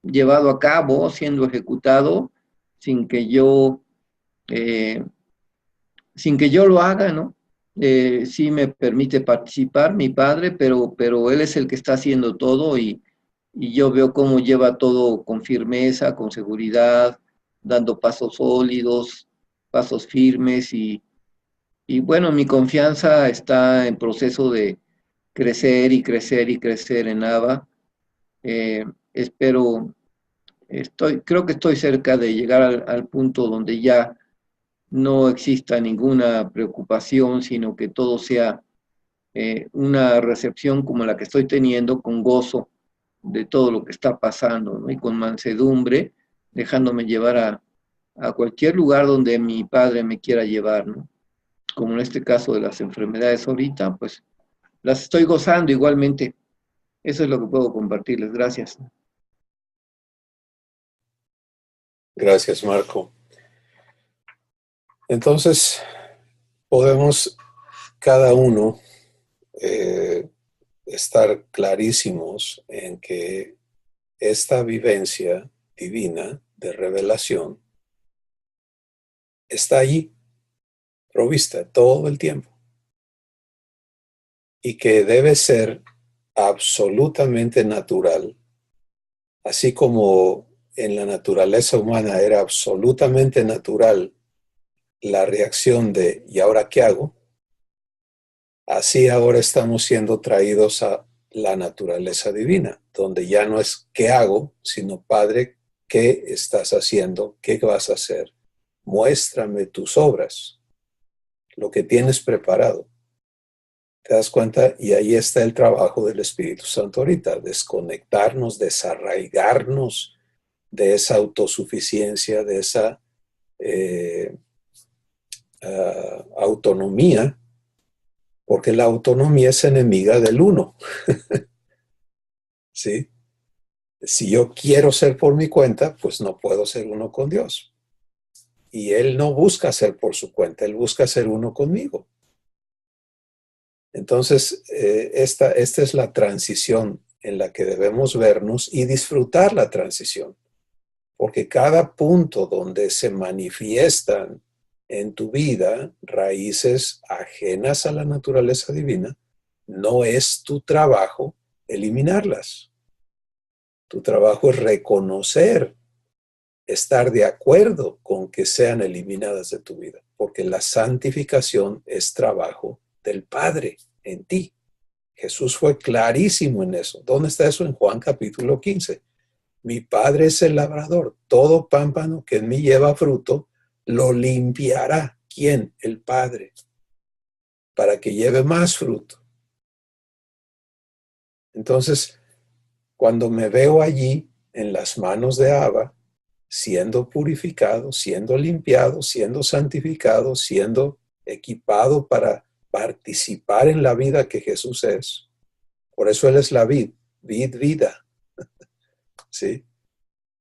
llevado a cabo, siendo ejecutado, sin que yo, eh, sin que yo lo haga, ¿no? Sí me permite participar mi padre, pero él es el que está haciendo todo, y yo veo cómo lleva todo con firmeza, con seguridad, dando pasos sólidos, pasos firmes y bueno, mi confianza está en proceso de crecer y crecer y crecer en ABA. Espero, creo que estoy cerca de llegar al punto donde ya no exista ninguna preocupación, sino que todo sea una recepción como la que estoy teniendo, con gozo de todo lo que está pasando, ¿no? Y con mansedumbre, dejándome llevar a cualquier lugar donde mi Padre me quiera llevar, ¿no? Como en este caso de las enfermedades ahorita, pues las estoy gozando igualmente. Eso es lo que puedo compartirles. Gracias. Gracias, Marco. Entonces, podemos cada uno estar clarísimos en que esta vivencia divina de revelación está allí, provista todo el tiempo, y que debe ser absolutamente natural, así como en la naturaleza humana era absolutamente natural la reacción de ¿y ahora qué hago? Así ahora estamos siendo traídos a la naturaleza divina, donde ya no es ¿qué hago?, sino Padre, ¿qué estás haciendo? ¿Qué vas a hacer? Muéstrame tus obras, lo que tienes preparado. ¿Te das cuenta? Y ahí está el trabajo del Espíritu Santo ahorita, desconectarnos, desarraigarnos de esa autosuficiencia, de esa autonomía, porque la autonomía es enemiga del uno. ¿Sí? Si yo quiero ser por mi cuenta, pues no puedo ser uno con Dios. Y Él no busca ser por su cuenta, Él busca ser uno conmigo. Entonces, esta es la transición en la que debemos vernos y disfrutar la transición. Porque cada punto donde se manifiestan en tu vida raíces ajenas a la naturaleza divina, no es tu trabajo eliminarlas. Tu trabajo es reconocer, estar de acuerdo con que sean eliminadas de tu vida, porque la santificación es trabajo del Padre en ti. Jesús fue clarísimo en eso. ¿Dónde está eso? En Juan capítulo 15. Mi Padre es el labrador. Todo pámpano que en mí lleva fruto, lo limpiará. ¿Quién? El Padre. Para que lleve más fruto. Entonces, cuando me veo allí en las manos de Abba, siendo purificado, siendo limpiado, siendo santificado, siendo equipado para participar en la vida que Jesús es. Por eso Él es la vid, vida. ¿Sí?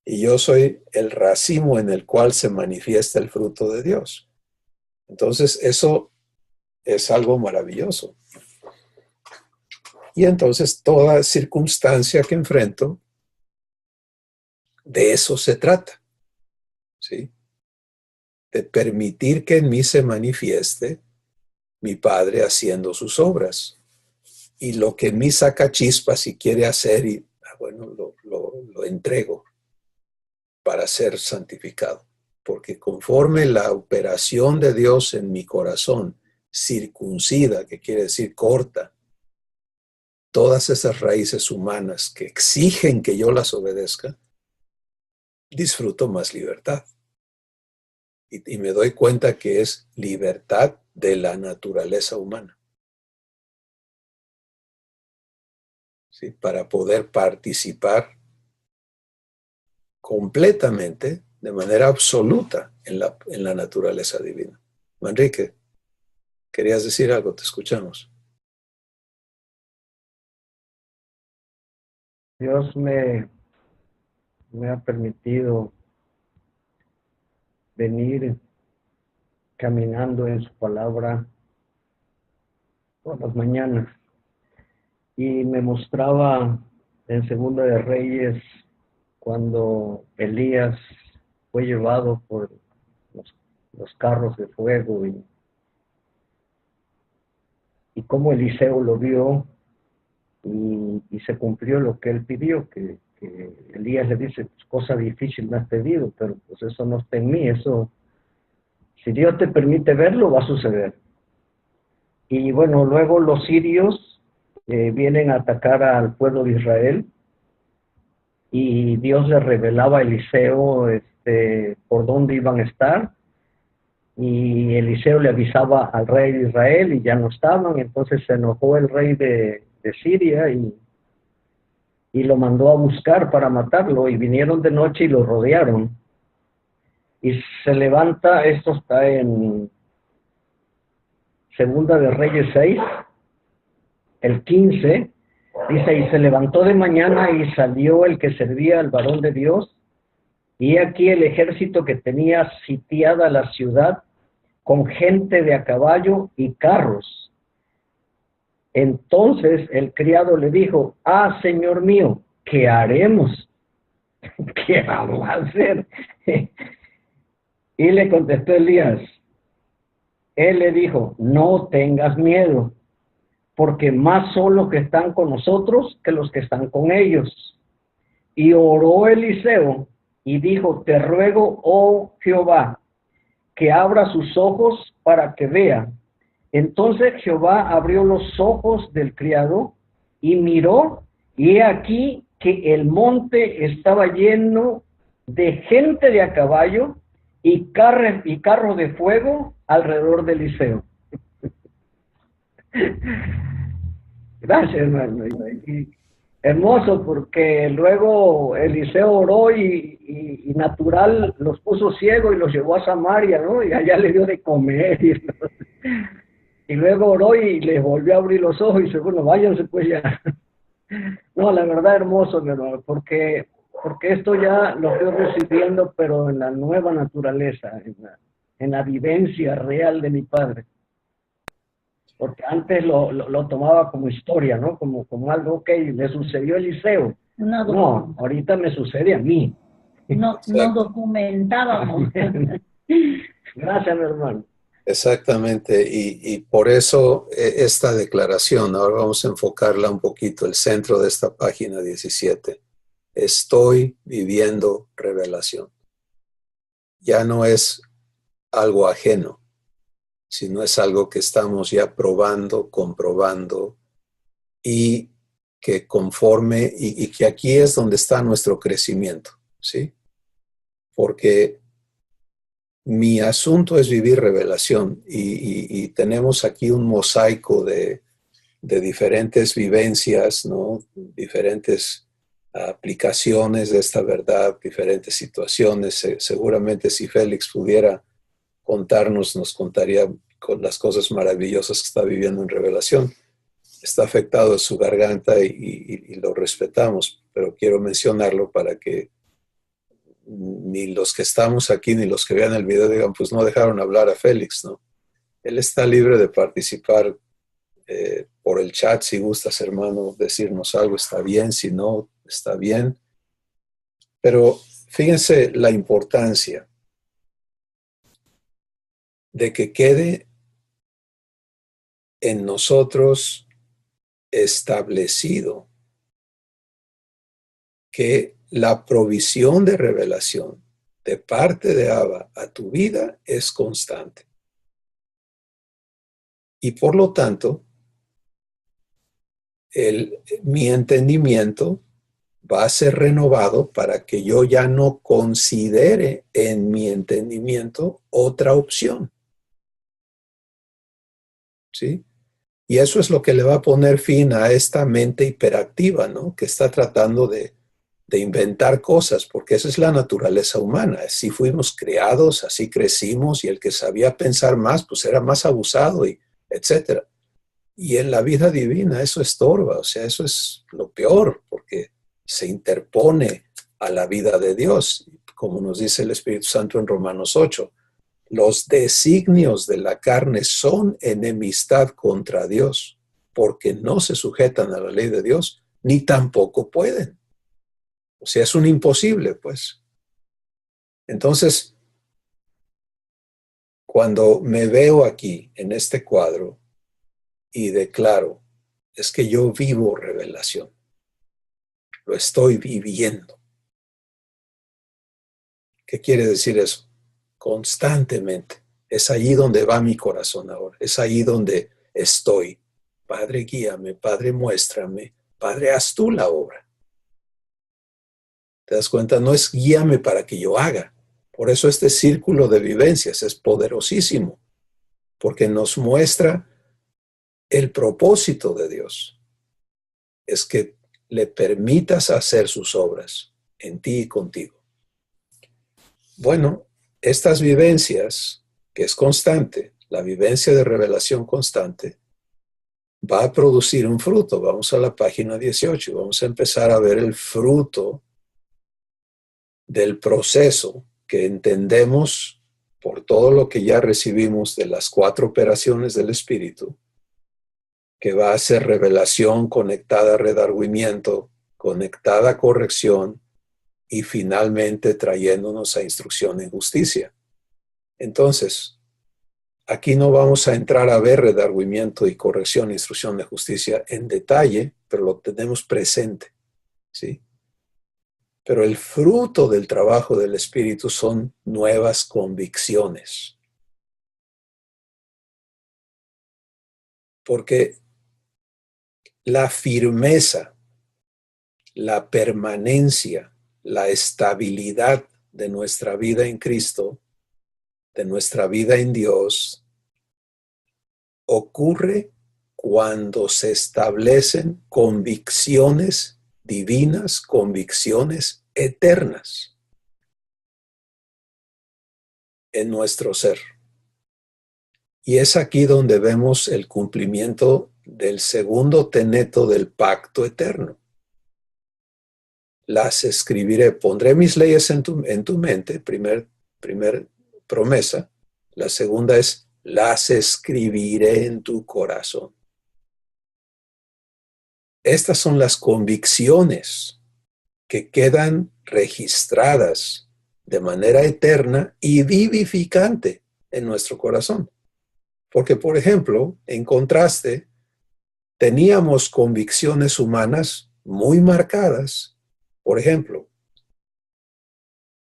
Y yo soy el racimo en el cual se manifiesta el fruto de Dios. Entonces, eso es algo maravilloso. Y entonces, toda circunstancia que enfrento, de eso se trata. ¿Sí? De permitir que en mí se manifieste mi Padre haciendo sus obras. Y lo que en mí saca chispas y quiere hacer, y bueno, lo entrego para ser santificado. Porque conforme la operación de Dios en mi corazón circuncida, que quiere decir corta, todas esas raíces humanas que exigen que yo las obedezca, disfruto más libertad. Y me doy cuenta que es libertad de la naturaleza humana. ¿Sí? Para poder participar completamente, de manera absoluta, en la naturaleza divina. Manrique, querías decir algo, te escuchamos. Dios me ha permitido venir caminando en su palabra todas las mañanas y me mostraba en Segunda de Reyes cuando Elías fue llevado por los carros de fuego y cómo Eliseo lo vio y se cumplió lo que él pidió, que Elías le dice, pues, cosa difícil me has pedido, pero pues eso no está en mí, eso, si Dios te permite verlo, va a suceder. Y bueno, luego los sirios vienen a atacar al pueblo de Israel, y Dios le revelaba a Eliseo por dónde iban a estar, y Eliseo le avisaba al rey de Israel y ya no estaban. Entonces se enojó el rey de Siria y lo mandó a buscar para matarlo, y vinieron de noche y lo rodearon. Y se levanta, esto está en Segunda de Reyes 6, el 15, dice, y se levantó de mañana y salió el que servía al varón de Dios, y aquí el ejército que tenía sitiada la ciudad con gente de a caballo y carros. Entonces el criado le dijo, señor mío, ¿qué haremos? ¿Qué vamos a hacer? Y le contestó Elías, él le dijo, no tengas miedo, porque más son los que están con nosotros que los que están con ellos. Y oró Eliseo y dijo, te ruego, oh Jehová, que abra sus ojos para que vea. Entonces Jehová abrió los ojos del criado y miró, y he aquí que el monte estaba lleno de gente de a caballo y carros de fuego alrededor de Eliseo. Gracias, hermano. Y hermoso, porque luego Eliseo oró y natural los puso ciegos y los llevó a Samaria, ¿no? Y allá le dio de comer. Y luego oró y les volvió a abrir los ojos y dice, bueno, váyanse pues ya. No, la verdad hermoso, mi hermano, porque esto ya lo estoy recibiendo, pero en la nueva naturaleza, en la vivencia real de mi Padre. Porque antes lo tomaba como historia, ¿no? Como algo que le sucedió a Eliseo. No, ahorita me sucede a mí. No documentábamos. Gracias, mi hermano. Exactamente, y por eso esta declaración, ahora vamos a enfocarla un poquito, el centro de esta página 17. Estoy viviendo revelación. Ya no es algo ajeno, sino es algo que estamos ya probando, comprobando, y que conforme, y que aquí es donde está nuestro crecimiento, ¿sí? Porque mi asunto es vivir revelación, y tenemos aquí un mosaico de diferentes vivencias, ¿no? Diferentes aplicaciones de esta verdad, diferentes situaciones. Seguramente si Félix pudiera contarnos, nos contaría con las cosas maravillosas que está viviendo en revelación. Está afectado en su garganta y lo respetamos, pero quiero mencionarlo para que ni los que estamos aquí ni los que vean el video digan, pues no dejaron hablar a Félix, ¿no? Él está libre de participar por el chat. Si gustas, hermano, decirnos algo, está bien. Si no, está bien. Pero fíjense la importancia de que quede en nosotros establecido que la provisión de revelación de parte de Abba a tu vida es constante. Y por lo tanto, mi entendimiento va a ser renovado para que yo ya no considere en mi entendimiento otra opción. ¿Sí? Y eso es lo que le va a poner fin a esta mente hiperactiva, ¿no? Que está tratando de inventar cosas, porque esa es la naturaleza humana. Así fuimos creados, así crecimos, y el que sabía pensar más, pues era más abusado, y etcétera. Y en la vida divina eso estorba, o sea, eso es lo peor, porque se interpone a la vida de Dios, como nos dice el Espíritu Santo en Romanos 8. Los designios de la carne son enemistad contra Dios, porque no se sujetan a la ley de Dios, ni tampoco pueden. O sea, es un imposible, pues. Entonces, cuando me veo aquí en este cuadro y declaro, es que yo vivo revelación. Lo estoy viviendo. ¿Qué quiere decir eso? Constantemente. Es allí donde va mi corazón ahora. Es allí donde estoy. Padre, guíame. Padre, muéstrame. Padre, haz tú la obra. ¿Te das cuenta? No es guíame para que yo haga. Por eso este círculo de vivencias es poderosísimo, porque nos muestra el propósito de Dios. Es que le permitas hacer sus obras en ti y contigo. Bueno, estas vivencias, que es constante, la vivencia de revelación constante, va a producir un fruto. Vamos a la página 18 y vamos a empezar a ver el fruto del proceso que entendemos por todo lo que ya recibimos de las 4 operaciones del Espíritu, que va a ser revelación conectada a redargüimiento, conectada a corrección y finalmente trayéndonos a instrucción en justicia. Entonces, aquí no vamos a entrar a ver redargüimiento y corrección e instrucción de justicia en detalle, pero lo tenemos presente, ¿sí? Pero el fruto del trabajo del Espíritu son nuevas convicciones. Porque la firmeza, la permanencia, la estabilidad de nuestra vida en Cristo, de nuestra vida en Dios, ocurre cuando se establecen convicciones divinas, convicciones eternas en nuestro ser. Y es aquí donde vemos el cumplimiento del segundo teneto del pacto eterno. Las escribiré, pondré mis leyes en tu mente, primer promesa. La segunda es, las escribiré en tu corazón. Estas son las convicciones que quedan registradas de manera eterna y vivificante en nuestro corazón. Porque, por ejemplo, en contraste, teníamos convicciones humanas muy marcadas. Por ejemplo,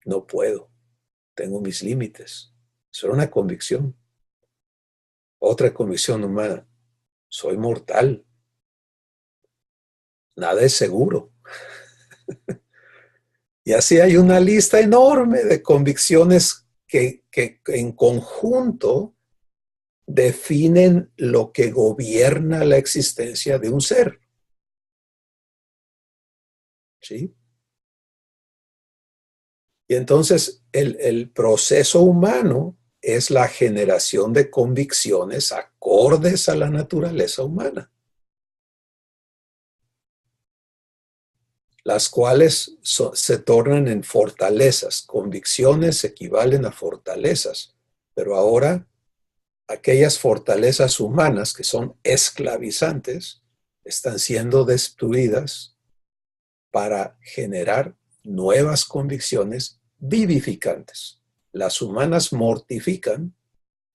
no puedo, tengo mis límites. Eso era una convicción. Otra convicción humana, soy mortal. Nada es seguro. Y así hay una lista enorme de convicciones que en conjunto definen lo que gobierna la existencia de un ser. ¿Sí? Y entonces el proceso humano es la generación de convicciones acordes a la naturaleza humana, las cuales se tornan en fortalezas. Convicciones equivalen a fortalezas, pero ahora aquellas fortalezas humanas que son esclavizantes están siendo destruidas para generar nuevas convicciones vivificantes. Las humanas mortifican,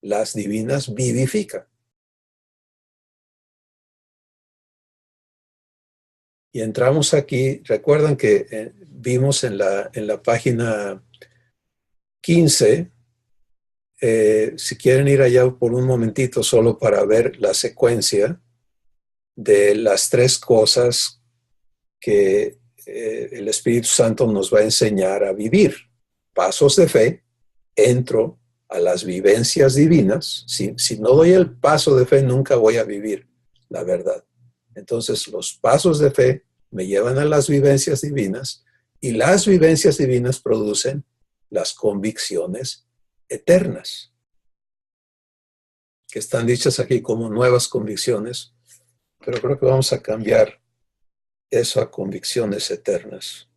las divinas vivifican. Y entramos aquí, recuerdan que vimos en la página 15, si quieren ir allá por un momentito solo para ver la secuencia de las 3 cosas que el Espíritu Santo nos va a enseñar a vivir. Pasos de fe, entro a las vivencias divinas. Si no doy el paso de fe, nunca voy a vivir la verdad. Entonces, los pasos de fe me llevan a las vivencias divinas y las vivencias divinas producen las convicciones eternas, que están dichas aquí como nuevas convicciones, pero creo que vamos a cambiar eso a convicciones eternas.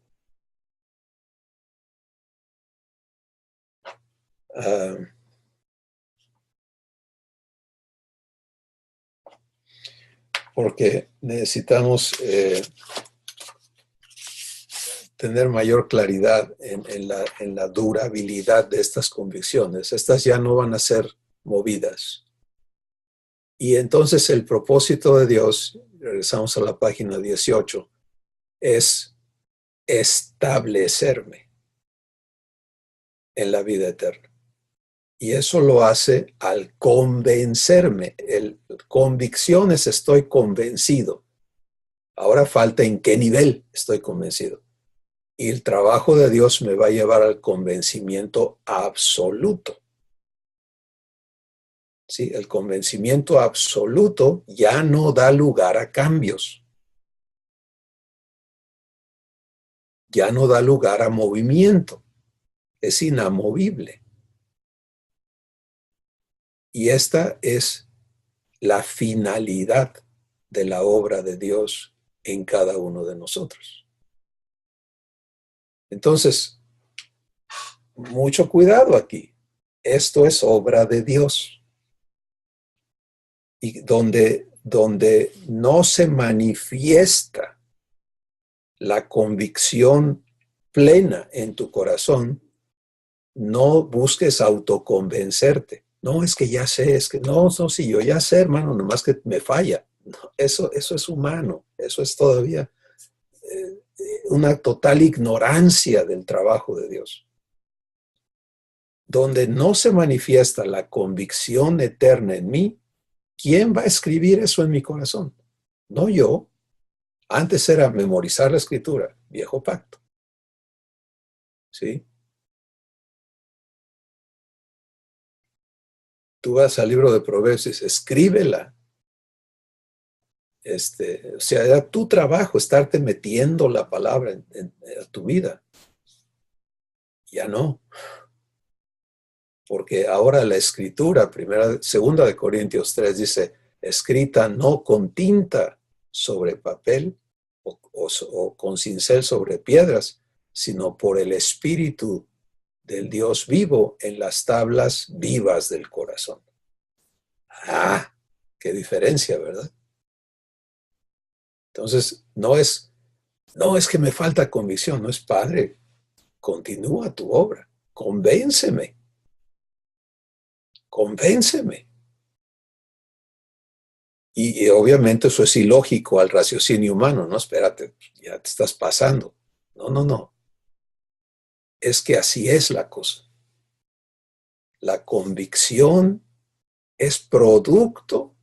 Porque necesitamos tener mayor claridad en la durabilidad de estas convicciones. Estas ya no van a ser movidas. Y entonces el propósito de Dios, regresamos a la página 18, es establecerme en la vida eterna. Y eso lo hace al convencerme. Convicciones, estoy convencido. Ahora falta en qué nivel estoy convencido. Y el trabajo de Dios me va a llevar al convencimiento absoluto. ¿Sí? El convencimiento absoluto ya no da lugar a cambios. Ya no da lugar a movimiento. Es inamovible. Y esta es la finalidad de la obra de Dios en cada uno de nosotros. Entonces, mucho cuidado aquí. Esto es obra de Dios. Y donde no se manifiesta la convicción plena en tu corazón, no busques autoconvencerte. No, es que ya sé, es que no, sí, yo ya sé, hermano, nomás que me falla. No, eso es humano, eso es todavía una total ignorancia del trabajo de Dios. Donde no se manifiesta la convicción eterna en mí, ¿quién va a escribir eso en mi corazón? No yo. Antes era memorizar la escritura, viejo pacto. ¿Sí? Tú vas al libro de Proverbios y dices, escríbela. O sea, era tu trabajo estarte metiendo la palabra en tu vida. Ya no. Porque ahora la escritura, segunda de Corintios 3 dice, escrita no con tinta sobre papel o con cincel sobre piedras, sino por el Espíritu del Dios vivo en las tablas vivas del corazón. Ah, qué diferencia, ¿verdad? Entonces, no es que me falta convicción, no es Padre, continúa tu obra, convénceme. Y obviamente eso es ilógico al raciocinio humano, ¿no? Espérate, ya te estás pasando. No. Es que así es la cosa. La convicción es producto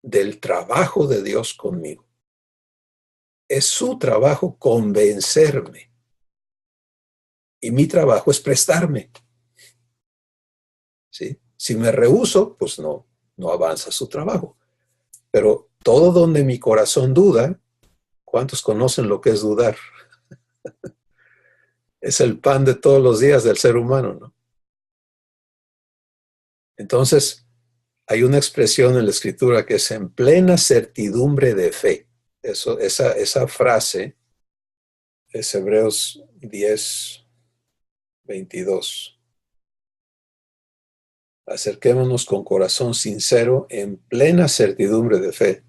del trabajo de Dios conmigo. Es su trabajo convencerme. Y mi trabajo es prestarme. ¿Sí? Si me rehúso, pues no avanza su trabajo. Pero todo donde mi corazón duda, ¿cuántos conocen lo que es dudar? Es el pan de todos los días del ser humano, ¿no? Entonces, hay una expresión en la Escritura que es en plena certidumbre de fe. Esa frase es Hebreos 10, 22. Acerquémonos con corazón sincero en plena certidumbre de fe,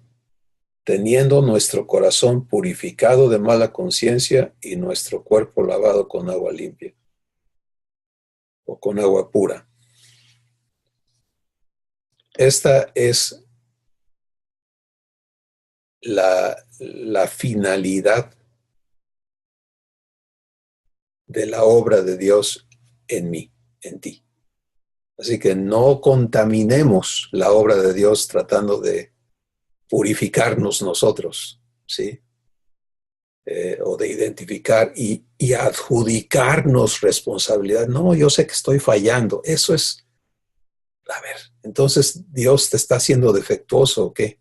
teniendo nuestro corazón purificado de mala conciencia y nuestro cuerpo lavado con agua limpia o con agua pura. Esta es la finalidad de la obra de Dios en mí, en ti. Así que no contaminemos la obra de Dios tratando de purificarnos nosotros, ¿sí? O de identificar y adjudicarnos responsabilidad. No, yo sé que estoy fallando. Eso es, a ver, entonces Dios te está haciendo defectuoso ¿o qué?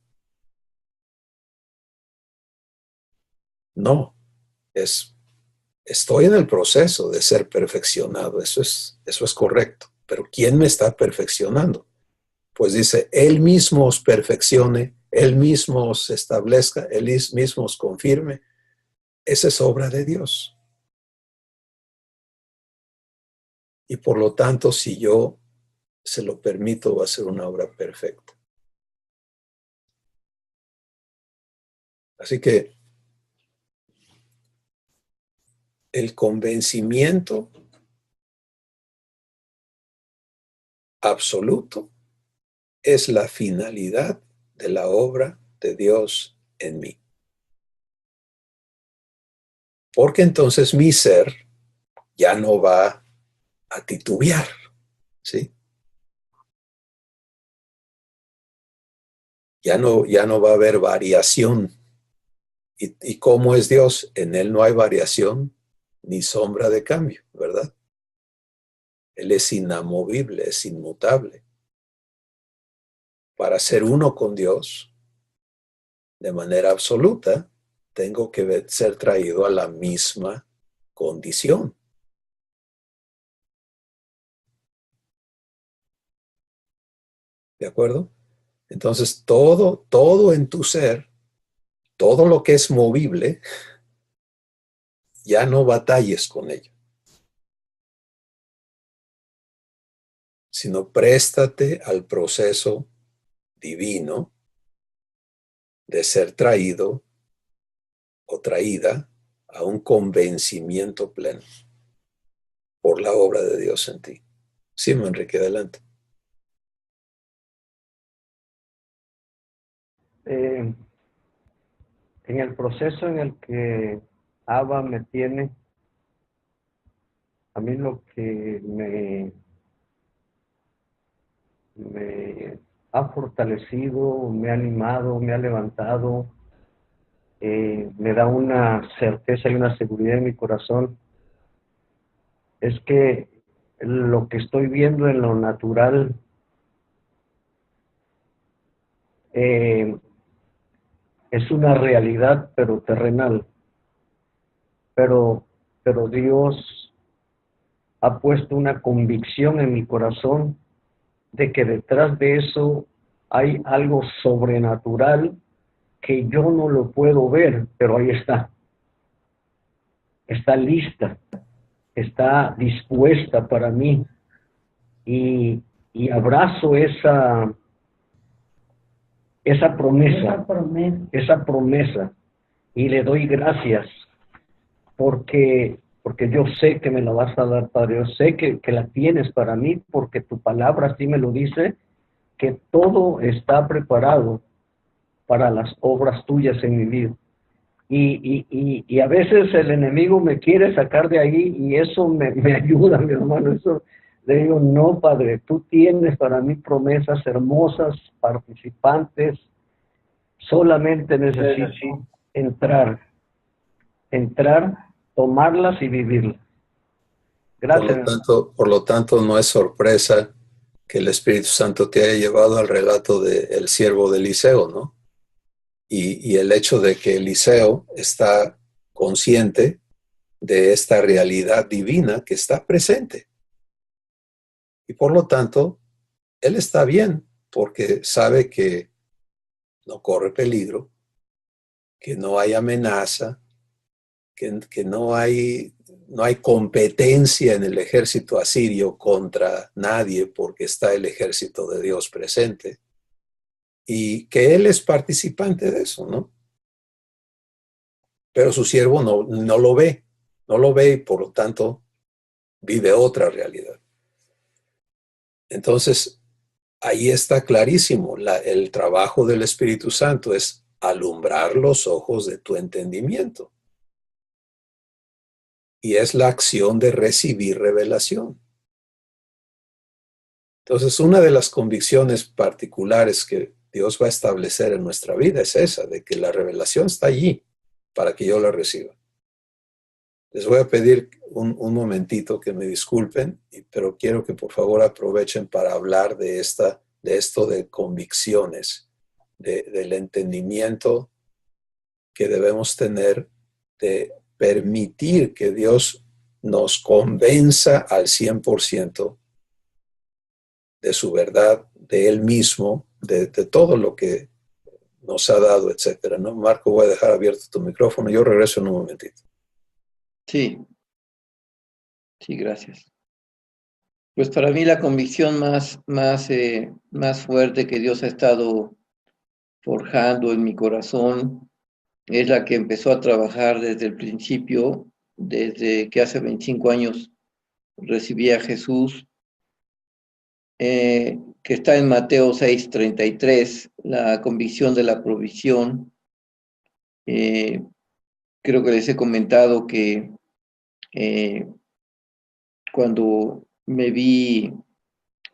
No, estoy en el proceso de ser perfeccionado. Eso es correcto. Pero ¿quién me está perfeccionando? Pues dice, Él mismo os perfeccione, Él mismo os establezca, Él mismo os confirme. Esa es obra de Dios. Y por lo tanto, si yo se lo permito, va a ser una obra perfecta. Así que el convencimiento absoluto es la finalidad de la obra de Dios en mí. Porque entonces mi ser ya no va a titubear, ¿sí? Ya no va a haber variación. ¿Y cómo es Dios? En Él no hay variación ni sombra de cambio, ¿verdad? Él es inamovible, es inmutable. Para ser uno con Dios, de manera absoluta, tengo que ser traído a la misma condición. ¿De acuerdo? Entonces, todo en tu ser, todo lo que es movible, ya no batalles con ello, sino préstate al proceso divino de ser traído o traída a un convencimiento pleno por la obra de Dios en ti. Sí, Enrique, adelante. En el proceso en el que Abba me tiene, a mí lo que me ha fortalecido, me ha animado, me ha levantado, me da una certeza y una seguridad en mi corazón, es que lo que estoy viendo en lo natural es una realidad, pero terrenal. Pero Dios ha puesto una convicción en mi corazón de que detrás de eso hay algo sobrenatural que yo no lo puedo ver, pero ahí está. Está lista, está dispuesta para mí. Y abrazo esa promesa y le doy gracias porque yo sé que me la vas a dar, Padre. Yo sé que la tienes para mí, porque tu palabra así me lo dice, que todo está preparado para las obras tuyas en mi vida. Y a veces el enemigo me quiere sacar de ahí, y eso me ayuda, mi hermano. Eso le digo, no, Padre, tú tienes para mí promesas hermosas, participantes. Solamente necesito entrar, tomarlas y vivirlas. Gracias. Por lo tanto, no es sorpresa que el Espíritu Santo te haya llevado al relato del siervo de Eliseo, ¿no? Y el hecho de que Eliseo está consciente de esta realidad divina que está presente. Y por lo tanto, él está bien, porque sabe que no corre peligro, que no hay amenaza, que no hay competencia en el ejército asirio contra nadie, porque está el ejército de Dios presente, y que él es participante de eso, ¿no? Pero su siervo no lo ve y por lo tanto vive otra realidad. Entonces, ahí está clarísimo, el trabajo del Espíritu Santo es alumbrar los ojos de tu entendimiento. Y es la acción de recibir revelación. Entonces, una de las convicciones particulares que Dios va a establecer en nuestra vida es esa, de que la revelación está allí para que yo la reciba. Les voy a pedir un momentito que me disculpen, pero quiero que por favor aprovechen para hablar de esto de convicciones, del entendimiento que debemos tener, de permitir que Dios nos convenza al 100% de su verdad, de Él mismo, de todo lo que nos ha dado, etcétera, ¿no? Marco, voy a dejar abierto tu micrófono. Yo regreso en un momentito. Sí, gracias. Pues para mí la convicción más fuerte que Dios ha estado forjando en mi corazón es la que empezó a trabajar desde el principio, desde que hace 25 años recibí a Jesús, que está en Mateo 6:33, la convicción de la provisión. Creo que les he comentado que cuando me vi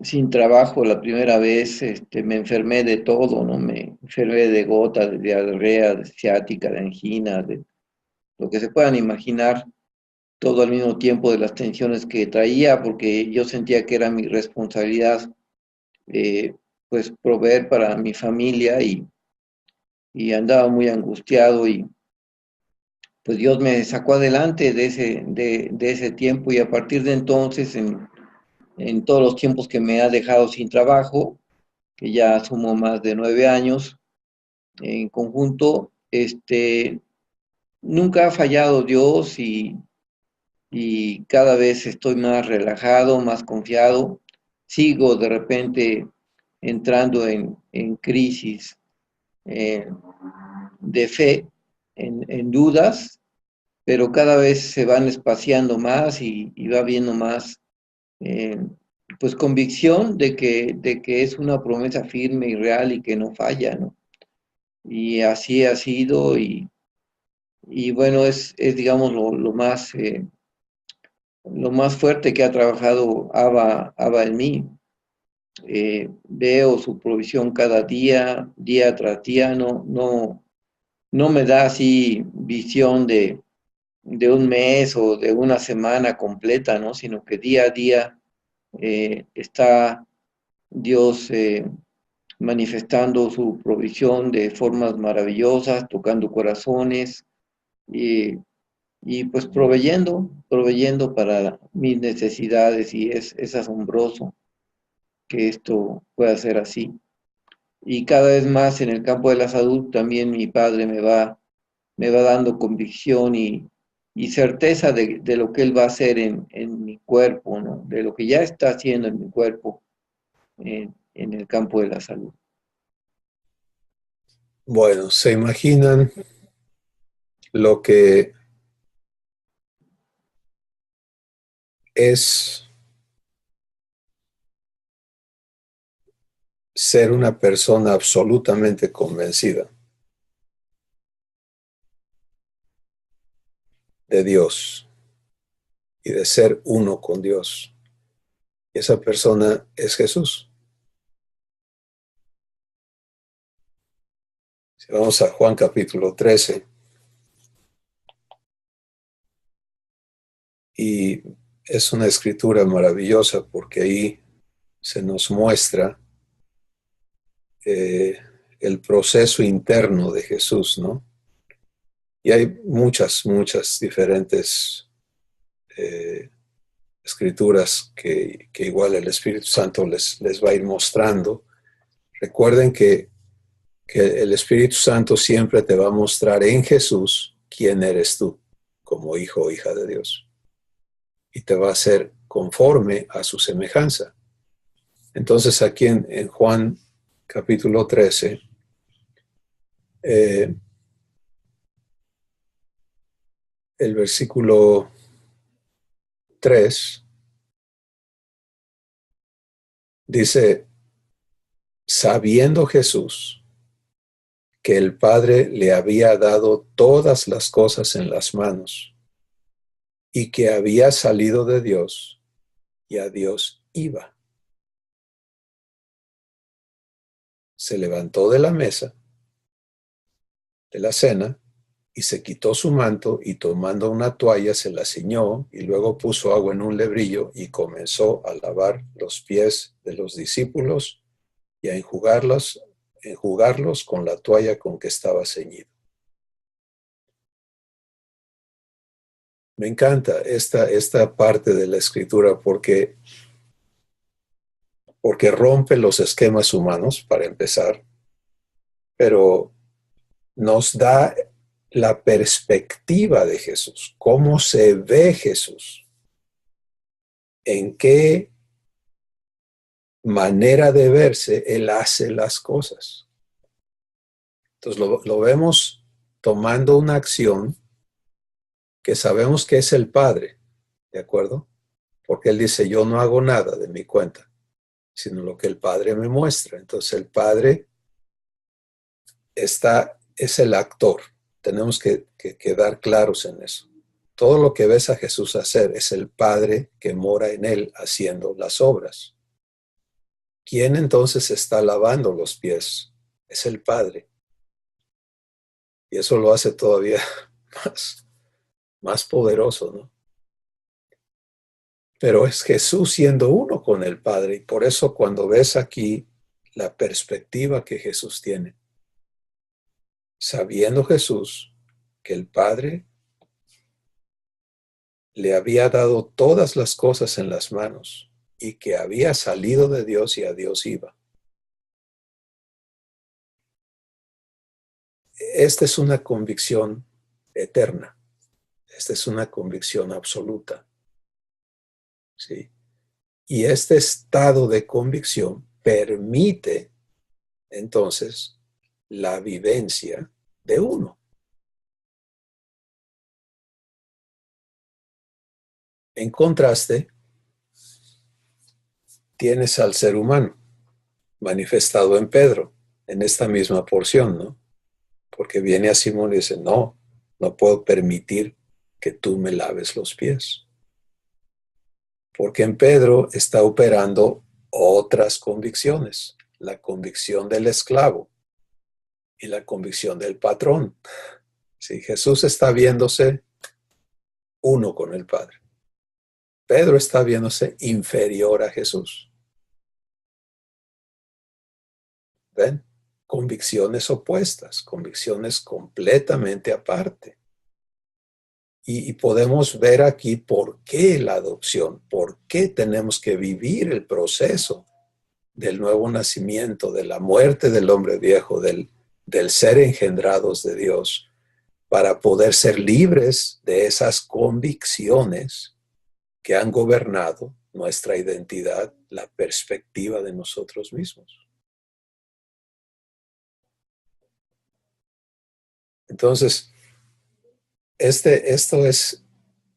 sin trabajo la primera vez, me enfermé de todo, ¿no? Me enfermé de gota, de diarrea, de ciática, de angina, de lo que se puedan imaginar, todo al mismo tiempo de las tensiones que traía, porque yo sentía que era mi responsabilidad, pues, proveer para mi familia y andaba muy angustiado y pues Dios me sacó adelante de ese tiempo y a partir de entonces, en todos los tiempos que me ha dejado sin trabajo, que ya sumo más de 9 años en conjunto, nunca ha fallado Dios y cada vez estoy más relajado, más confiado. Sigo de repente entrando en crisis eh, de fe, en dudas, pero cada vez se van espaciando más y va viendo más, eh, pues, convicción de que es una promesa firme y real y que no falla, ¿no? Y así ha sido y bueno, es digamos, lo más fuerte que ha trabajado Abba en mí. Veo su provisión cada día, día tras día, no me da así visión de un mes o de una semana completa, ¿no? Sino que día a día está Dios manifestando su provisión de formas maravillosas, tocando corazones y, y pues proveyendo para mis necesidades y es asombroso que esto pueda ser así. Y cada vez más en el campo de la salud también mi padre me va dando convicción y certeza de lo que él va a hacer en mi cuerpo, ¿no? De lo que ya está haciendo en mi cuerpo en el campo de la salud. Bueno, ¿se imaginan lo que es ser una persona absolutamente convencida de Dios y de ser uno con Dios? Y esa persona es Jesús. Si vamos a Juan capítulo 13, y es una escritura maravillosa porque ahí se nos muestra el proceso interno de Jesús, ¿no? Y hay muchas diferentes escrituras que igual el Espíritu Santo les va a ir mostrando. Recuerden que el Espíritu Santo siempre te va a mostrar en Jesús quién eres tú como hijo o hija de Dios. Y te va a hacer conforme a su semejanza. Entonces aquí en Juan capítulo 13, el versículo 3 dice, sabiendo Jesús que el Padre le había dado todas las cosas en las manos y que había salido de Dios y a Dios iba. Se levantó de la mesa, de la cena, y se quitó su manto y tomando una toalla se la ciñó y luego puso agua en un lebrillo y comenzó a lavar los pies de los discípulos y a enjugarlos con la toalla con que estaba ceñido. Me encanta esta parte de la escritura porque rompe los esquemas humanos, para empezar, pero nos da la perspectiva de Jesús, cómo se ve Jesús, en qué manera de verse Él hace las cosas. Entonces lo vemos tomando una acción que sabemos que es el Padre, ¿de acuerdo? Porque Él dice, yo no hago nada de mi cuenta, sino lo que el Padre me muestra. Entonces el Padre es el actor. Tenemos que quedar claros en eso. Todo lo que ves a Jesús hacer es el Padre que mora en él haciendo las obras. ¿Quién entonces está lavando los pies? Es el Padre. Y eso lo hace todavía más poderoso, ¿no? Pero es Jesús siendo uno con el Padre. Y por eso cuando ves aquí la perspectiva que Jesús tiene, sabiendo Jesús que el Padre le había dado todas las cosas en las manos y que había salido de Dios y a Dios iba. Esta es una convicción eterna. Esta es una convicción absoluta. ¿Sí? Y este estado de convicción permite entonces la vivencia de uno. En contraste, tienes al ser humano manifestado en Pedro, en esta misma porción, ¿no? Porque viene a Simón y dice, no puedo permitir que tú me laves los pies. Porque en Pedro está operando otras convicciones, la convicción del esclavo y la convicción del patrón. Sí, Jesús está viéndose uno con el Padre. Pedro está viéndose inferior a Jesús. ¿Ven? Convicciones opuestas, convicciones completamente aparte. Y podemos ver aquí por qué la adopción, por qué tenemos que vivir el proceso del nuevo nacimiento, de la muerte del hombre viejo, del ser engendrados de Dios, para poder ser libres de esas convicciones que han gobernado nuestra identidad, la perspectiva de nosotros mismos. Entonces, esto es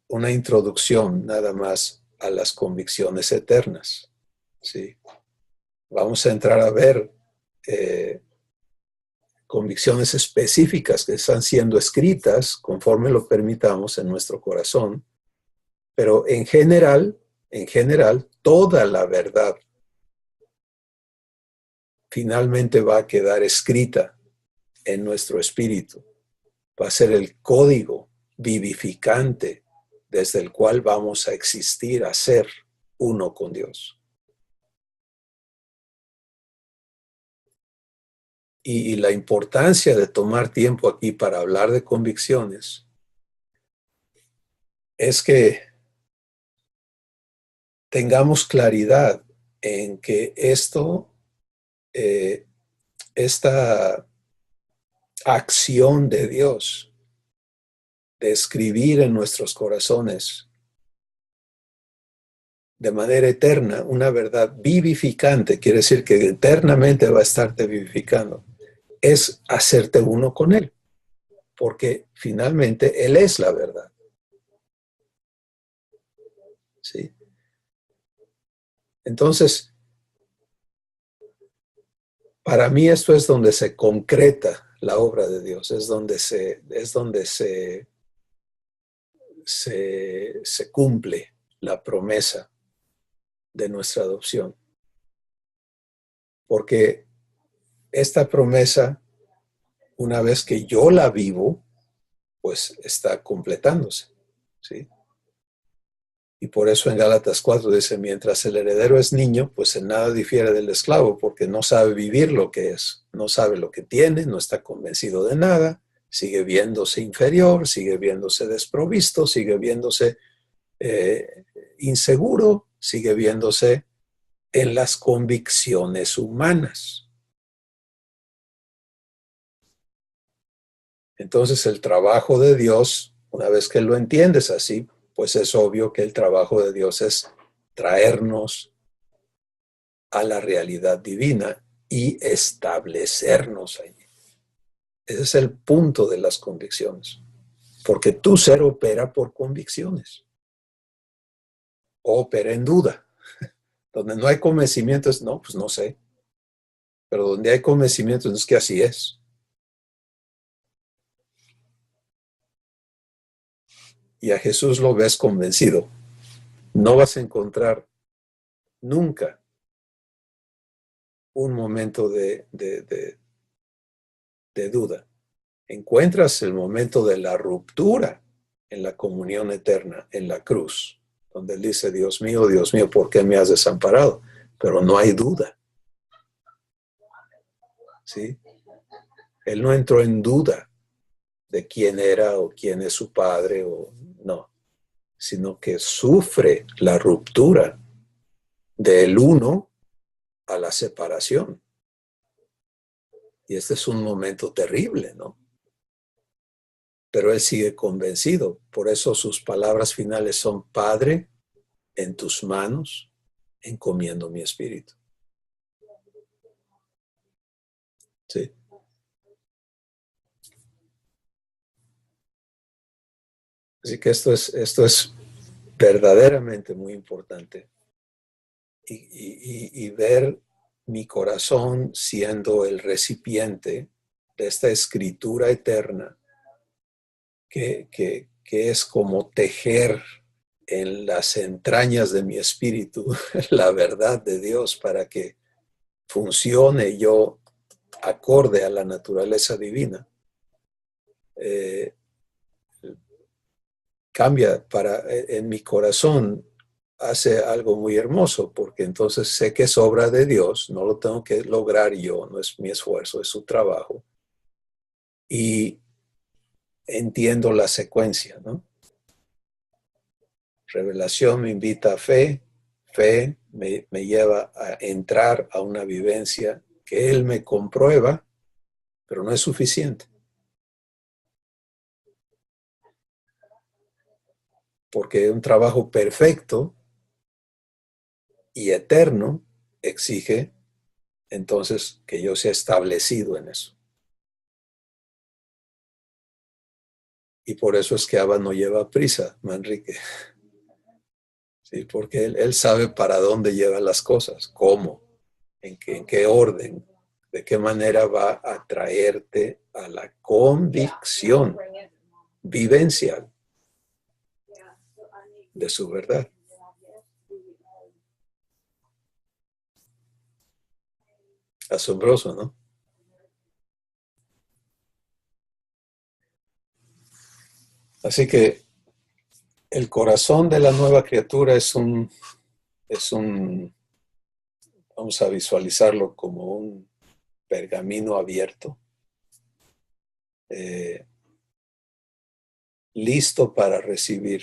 una introducción nada más a las convicciones eternas, ¿sí? Vamos a entrar a ver convicciones específicas que están siendo escritas conforme lo permitamos en nuestro corazón, pero en general, toda la verdad finalmente va a quedar escrita en nuestro espíritu. Va a ser el código vivificante desde el cual vamos a existir, a ser uno con Dios. Y la importancia de tomar tiempo aquí para hablar de convicciones es que tengamos claridad en que esta acción de Dios de escribir en nuestros corazones de manera eterna una verdad vivificante, quiere decir que eternamente va a estarte vivificando, es hacerte uno con Él, porque finalmente Él es la verdad. ¿Sí? Entonces, para mí esto es donde se concreta la obra de Dios, es donde se cumple la promesa de nuestra adopción. Porque esta promesa, una vez que yo la vivo, pues está completándose, ¿sí? Y por eso en Gálatas 4 dice, mientras el heredero es niño, pues en nada difiere del esclavo, porque no sabe vivir lo que es, no sabe lo que tiene, no está convencido de nada, sigue viéndose inferior, sigue viéndose desprovisto, sigue viéndose inseguro, sigue viéndose en las convicciones humanas. Entonces el trabajo de Dios, una vez que lo entiendes así, pues es obvio que el trabajo de Dios es traernos a la realidad divina y establecernos allí. Ese es el punto de las convicciones, porque tu ser opera por convicciones, opera en duda. Donde no hay convencimiento es, no, pues no sé, pero donde hay convencimiento es que así es. y a Jesús lo ves convencido, no vas a encontrar nunca un momento de duda. Encuentras el momento de la ruptura en la comunión eterna, en la cruz, donde él dice, Dios mío, ¿por qué me has desamparado? Pero no hay duda. ¿Sí? Él no entró en duda de quién era o quién es su padre, o no, sino que sufre la ruptura del uno a la separación. Y este es un momento terrible, ¿no? Pero él sigue convencido. Por eso sus palabras finales son, Padre, en tus manos encomiendo mi espíritu. Sí. Así que esto es verdaderamente muy importante. Y ver mi corazón siendo el recipiente de esta escritura eterna que es como tejer en las entrañas de mi espíritu la verdad de Dios para que funcione yo acorde a la naturaleza divina. Cambia en mi corazón, hace algo muy hermoso, porque entonces sé que es obra de Dios, no lo tengo que lograr yo, no es mi esfuerzo, es su trabajo. Y entiendo la secuencia, ¿no? Revelación me invita a fe, fe me lleva a entrar a una vivencia que Él me comprueba, pero no es suficiente. Porque un trabajo perfecto y eterno exige entonces que yo sea establecido en eso. Y por eso es que Abba no lleva prisa, Manrique. Sí, porque él sabe para dónde lleva las cosas, cómo, en qué orden, de qué manera va a traerte a la convicción vivencial de su verdad. Asombroso, ¿no? Así que el corazón de la nueva criatura es un, vamos a visualizarlo como un pergamino abierto, listo para recibir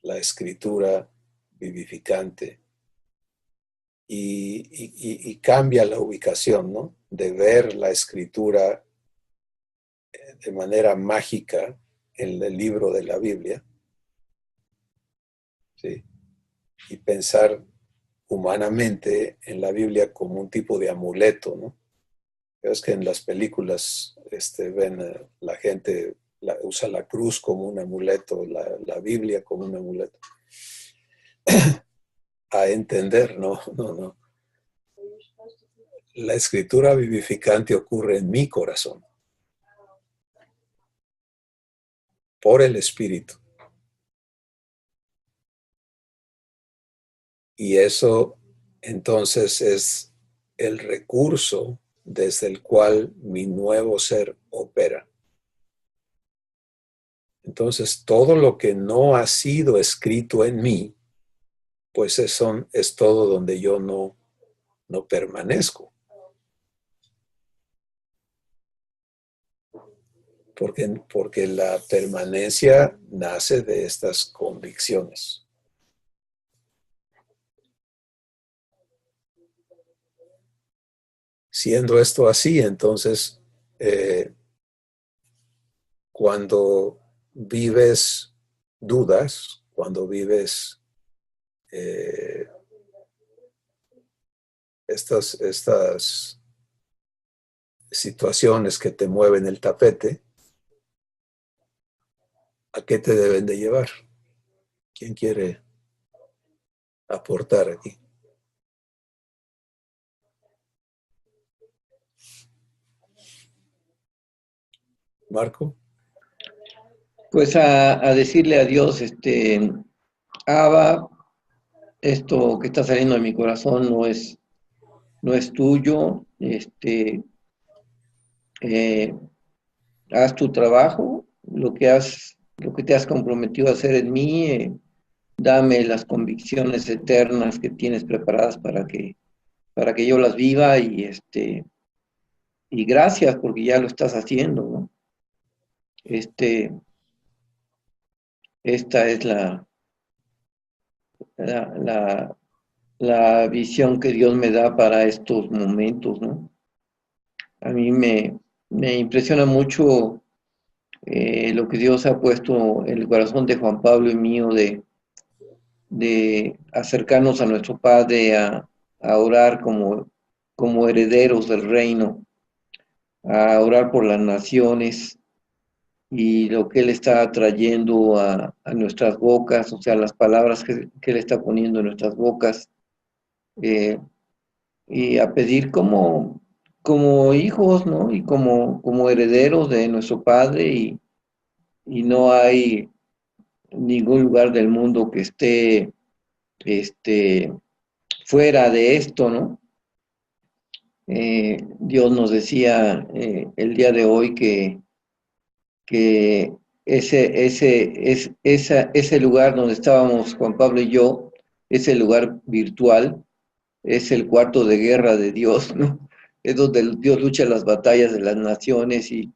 la escritura vivificante y cambia la ubicación, ¿no? De ver la escritura de manera mágica en el libro de la Biblia, ¿sí? Y pensar humanamente en la Biblia como un tipo de amuleto, ¿no? Es que en las películas ven la gente usa la cruz como un amuleto, la Biblia como un amuleto. A entender, no. La escritura vivificante ocurre en mi corazón, por el Espíritu. Y eso entonces es el recurso desde el cual mi nuevo ser opera. Entonces, todo lo que no ha sido escrito en mí, pues es todo donde yo no permanezco. Porque la permanencia nace de estas convicciones. Siendo esto así, entonces, cuando vives dudas, cuando vives estas situaciones que te mueven el tapete, ¿a qué te deben de llevar? ¿Quién quiere aportar aquí? Marco. Pues a decirle a Dios, Abba, esto que está saliendo de mi corazón no es tuyo, eh, haz tu trabajo, lo que te has comprometido a hacer en mí, dame las convicciones eternas que tienes preparadas para que yo las viva y gracias porque ya lo estás haciendo, ¿no? Este, esta es la, la, la visión que Dios me da para estos momentos, ¿no? A mí me impresiona mucho lo que Dios ha puesto en el corazón de Juan Pablo y mío de acercarnos a nuestro Padre, a orar como herederos del reino, a orar por las naciones y lo que Él está trayendo a nuestras bocas, o sea, las palabras que Él está poniendo en nuestras bocas, eh, y a pedir como hijos, ¿no? Y como herederos de nuestro Padre, y no hay ningún lugar del mundo que esté este, fuera de esto, ¿no? Dios nos decía el día de hoy que ese lugar donde estábamos Juan Pablo y yo, ese lugar virtual, es el cuarto de guerra de Dios, ¿no? Es donde Dios lucha las batallas de las naciones y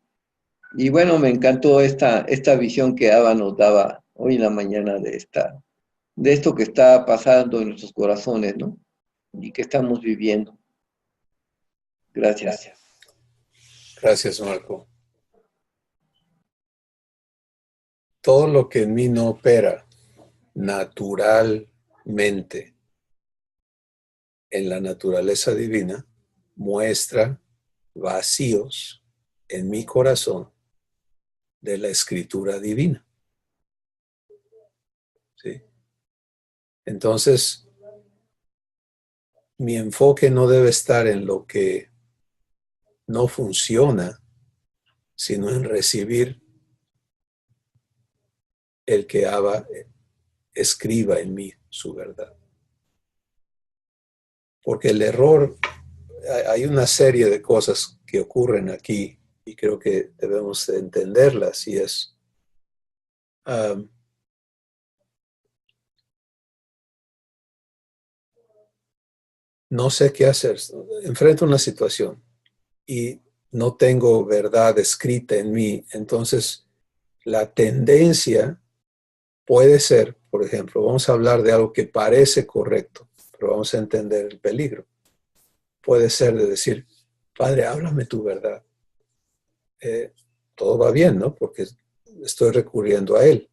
bueno, me encantó esta visión que Abba nos daba hoy en la mañana de esto que está pasando en nuestros corazones, ¿no? Y que estamos viviendo. Gracias. Gracias, Marco. Todo lo que en mí no opera naturalmente en la naturaleza divina muestra vacíos en mi corazón de la escritura divina. ¿Sí? Entonces, mi enfoque no debe estar en lo que no funciona, sino en recibir el que Abba escriba en mí su verdad. Porque el error, hay una serie de cosas que ocurren aquí y creo que debemos de entenderlas y es no sé qué hacer, enfrento una situación y no tengo verdad escrita en mí, entonces la tendencia puede ser, por ejemplo, vamos a hablar de algo que parece correcto, pero vamos a entender el peligro. Puede ser de decir, Padre, háblame tu verdad. Todo va bien, ¿no? Porque estoy recurriendo a Él.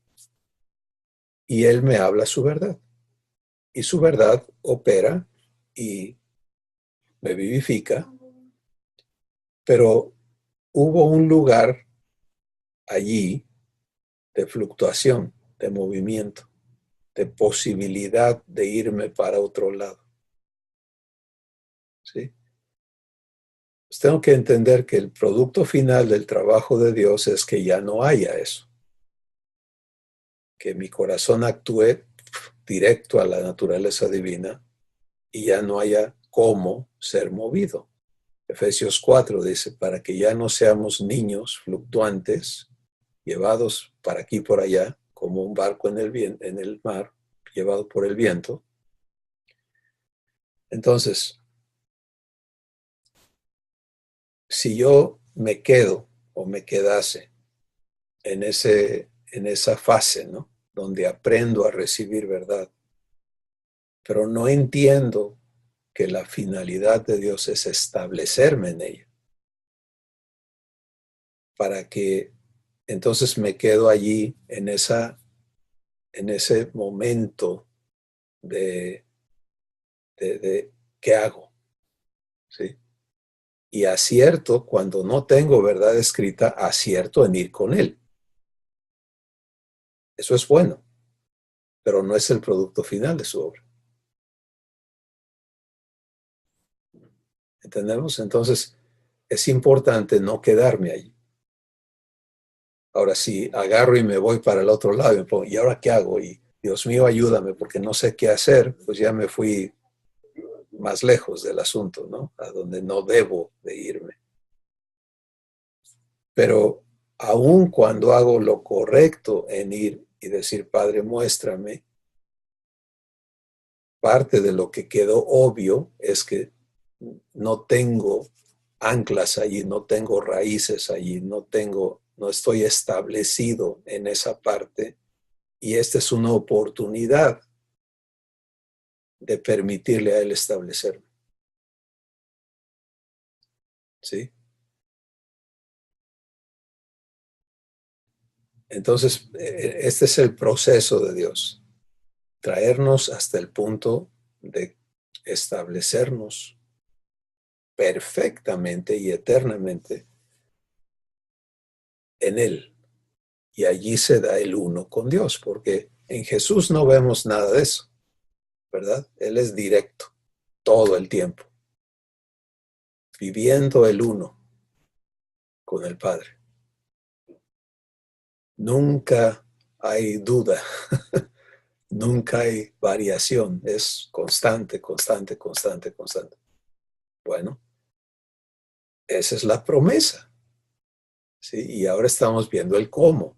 Y Él me habla su verdad. Y su verdad opera y me vivifica. Pero hubo un lugar allí de fluctuación, de movimiento, de posibilidad de irme para otro lado. ¿Sí? Pues tengo que entender que el producto final del trabajo de Dios es que ya no haya eso. Que mi corazón actúe directo a la naturaleza divina y ya no haya cómo ser movido. Efesios 4 dice, para que ya no seamos niños fluctuantes, llevados para aquí y por allá, como un barco en el mar, llevado por el viento. Entonces, si yo me quedo o me quedase en esa fase, ¿no? Donde aprendo a recibir verdad, pero no entiendo que la finalidad de Dios es establecerme en ella, para que entonces me quedo allí en ese momento de ¿qué hago? ¿Sí? Y acierto, cuando no tengo verdad escrita, acierto en ir con Él. Eso es bueno, pero no es el producto final de su obra. ¿Entendemos? Entonces, es importante no quedarme allí. Ahora sí, agarro y me voy para el otro lado y me pongo, ¿y ahora qué hago? Y Dios mío, ayúdame porque no sé qué hacer, pues ya me fui más lejos del asunto, ¿no? A donde no debo de irme. Pero aun cuando hago lo correcto en ir y decir, Padre, muéstrame, parte de lo que quedó obvio es que no tengo anclas allí, no tengo raíces allí, no estoy establecido en esa parte. Y esta es una oportunidad de permitirle a él establecerme. ¿Sí? Entonces, este es el proceso de Dios. Traernos hasta el punto de establecernos perfectamente y eternamente en Él. Y allí se da el uno con Dios, porque en Jesús no vemos nada de eso, ¿verdad? Él es directo todo el tiempo, viviendo el uno con el Padre. Nunca hay duda, nunca hay variación, es constante, constante, constante, constante. Bueno, esa es la promesa, ¿sí? Y ahora estamos viendo el cómo,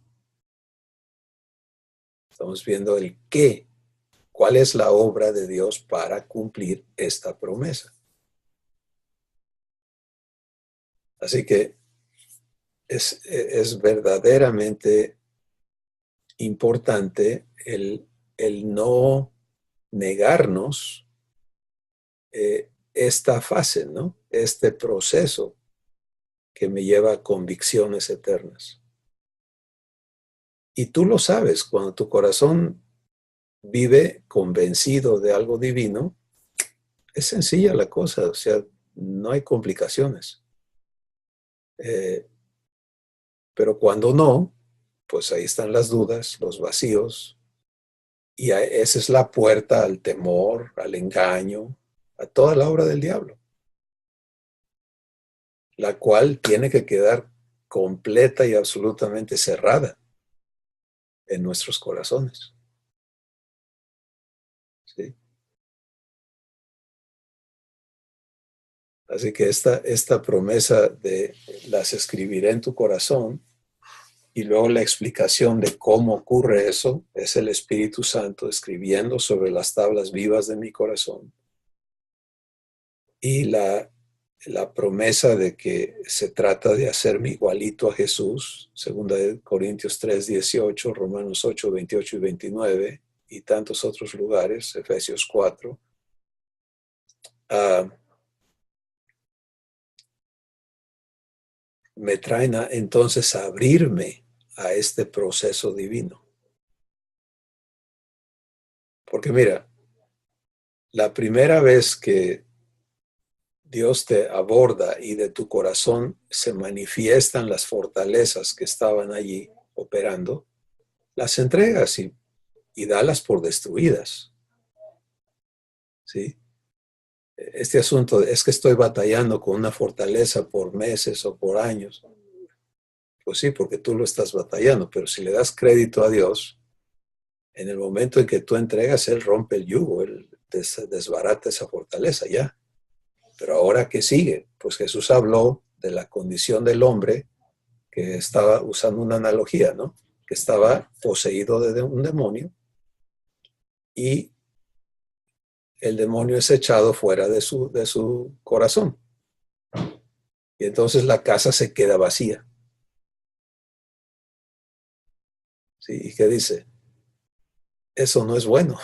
estamos viendo el qué, cuál es la obra de Dios para cumplir esta promesa. Así que es verdaderamente importante el no negarnos esta fase, ¿no? Este proceso que me lleva a convicciones eternas. Y tú lo sabes, cuando tu corazón vive convencido de algo divino, es sencilla la cosa, o sea, no hay complicaciones. Pero cuando no, pues ahí están las dudas, los vacíos, y esa es la puerta al temor, al engaño, a toda la obra del diablo, la cual tiene que quedar completa y absolutamente cerrada en nuestros corazones. ¿Sí? Así que esta promesa de las escribiré en tu corazón y luego la explicación de cómo ocurre eso es el Espíritu Santo escribiendo sobre las tablas vivas de mi corazón. Y la promesa de que se trata de hacerme igualito a Jesús, 2 Corintios 3, 18, Romanos 8, 28 y 29, y tantos otros lugares, Efesios 4. Me traen entonces a abrirme a este proceso divino. Porque mira, la primera vez que Dios te aborda y de tu corazón se manifiestan las fortalezas que estaban allí operando, las entregas y dalas por destruidas. ¿Sí? Este asunto es que estoy batallando con una fortaleza por meses o por años. Pues sí, porque tú lo estás batallando, pero si le das crédito a Dios, en el momento en que tú entregas, Él rompe el yugo, Él desbarata esa fortaleza ya. Pero ahora, ¿qué sigue? Pues Jesús habló de la condición del hombre que estaba usando una analogía, ¿no? Que estaba poseído de un demonio y el demonio es echado fuera de su corazón. Y entonces la casa se queda vacía. ¿Sí? ¿Y qué dice? Eso no es bueno,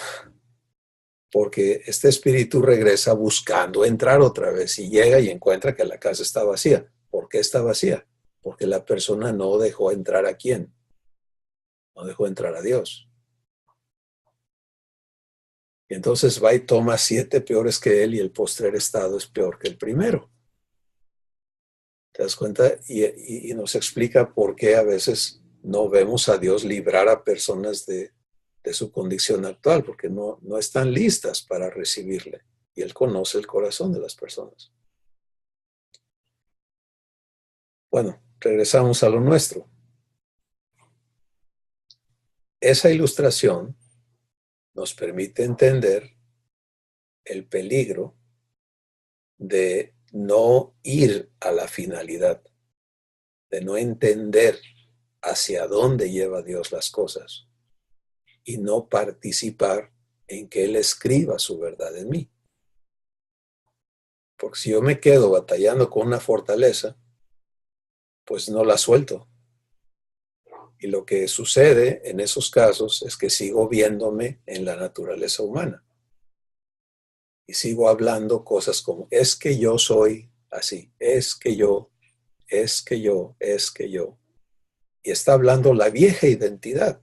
porque este espíritu regresa buscando entrar otra vez y llega y encuentra que la casa está vacía. ¿Por qué está vacía? Porque la persona no dejó entrar a quién. No dejó entrar a Dios. Y entonces va y toma 7 peores que él y el postrer estado es peor que el primero. ¿Te das cuenta? Y nos explica por qué a veces no vemos a Dios librar a personas de su condición actual, porque no están listas para recibirle. Y Él conoce el corazón de las personas. Bueno, regresamos a lo nuestro. esa ilustración nos permite entender el peligro de no ir a la finalidad, de no entender hacia dónde lleva Dios las cosas y no participar en que Él escriba su verdad en mí. Porque si yo me quedo batallando con una fortaleza, pues no la suelto. Y lo que sucede en esos casos es que sigo viéndome en la naturaleza humana. Y sigo hablando cosas como, es que yo soy así, es que yo, es que yo, es que yo. Y está hablando la vieja identidad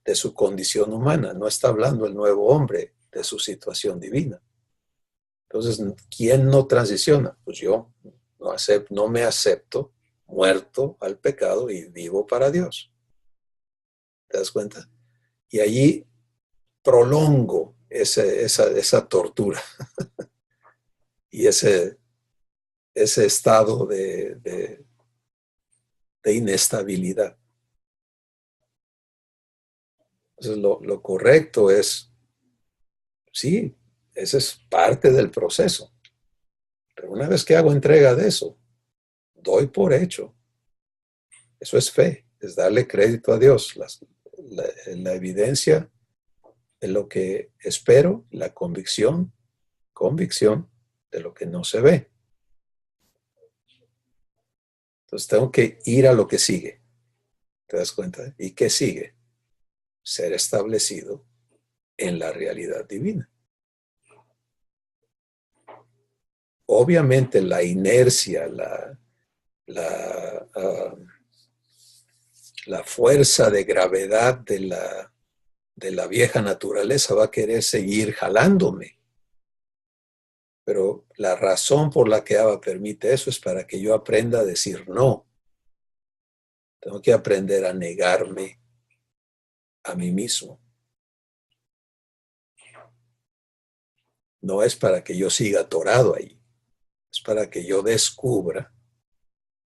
de su condición humana, no está hablando el nuevo hombre de su situación divina. Entonces, ¿quién no transiciona? Pues yo no me acepto muerto al pecado y vivo para Dios. ¿Te das cuenta? Y allí prolongo esa tortura y ese estado de inestabilidad. Entonces, lo correcto es, sí, ese es parte del proceso. Pero una vez que hago entrega de eso, doy por hecho. Eso es fe, es darle crédito a Dios. La evidencia de lo que espero, la convicción de lo que no se ve. Entonces tengo que ir a lo que sigue. ¿Te das cuenta? ¿Y qué sigue? Ser establecido en la realidad divina. Obviamente la inercia, la fuerza de gravedad de la vieja naturaleza va a querer seguir jalándome. Pero la razón por la que Abba permite eso es para que yo aprenda a decir no. Tengo que aprender a negarme a mí mismo. No es para que yo siga atorado ahí. Es para que yo descubra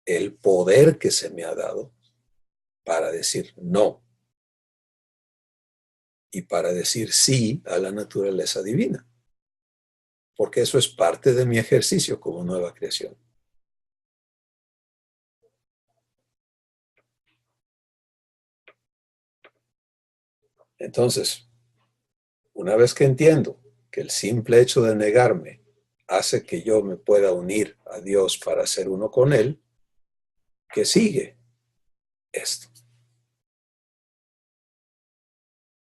el poder que se me ha dado para decir no y para decir sí a la naturaleza divina. Porque eso es parte de mi ejercicio como nueva creación. Entonces, una vez que entiendo que el simple hecho de negarme hace que yo me pueda unir a Dios para ser uno con Él, ¿qué sigue? Esto.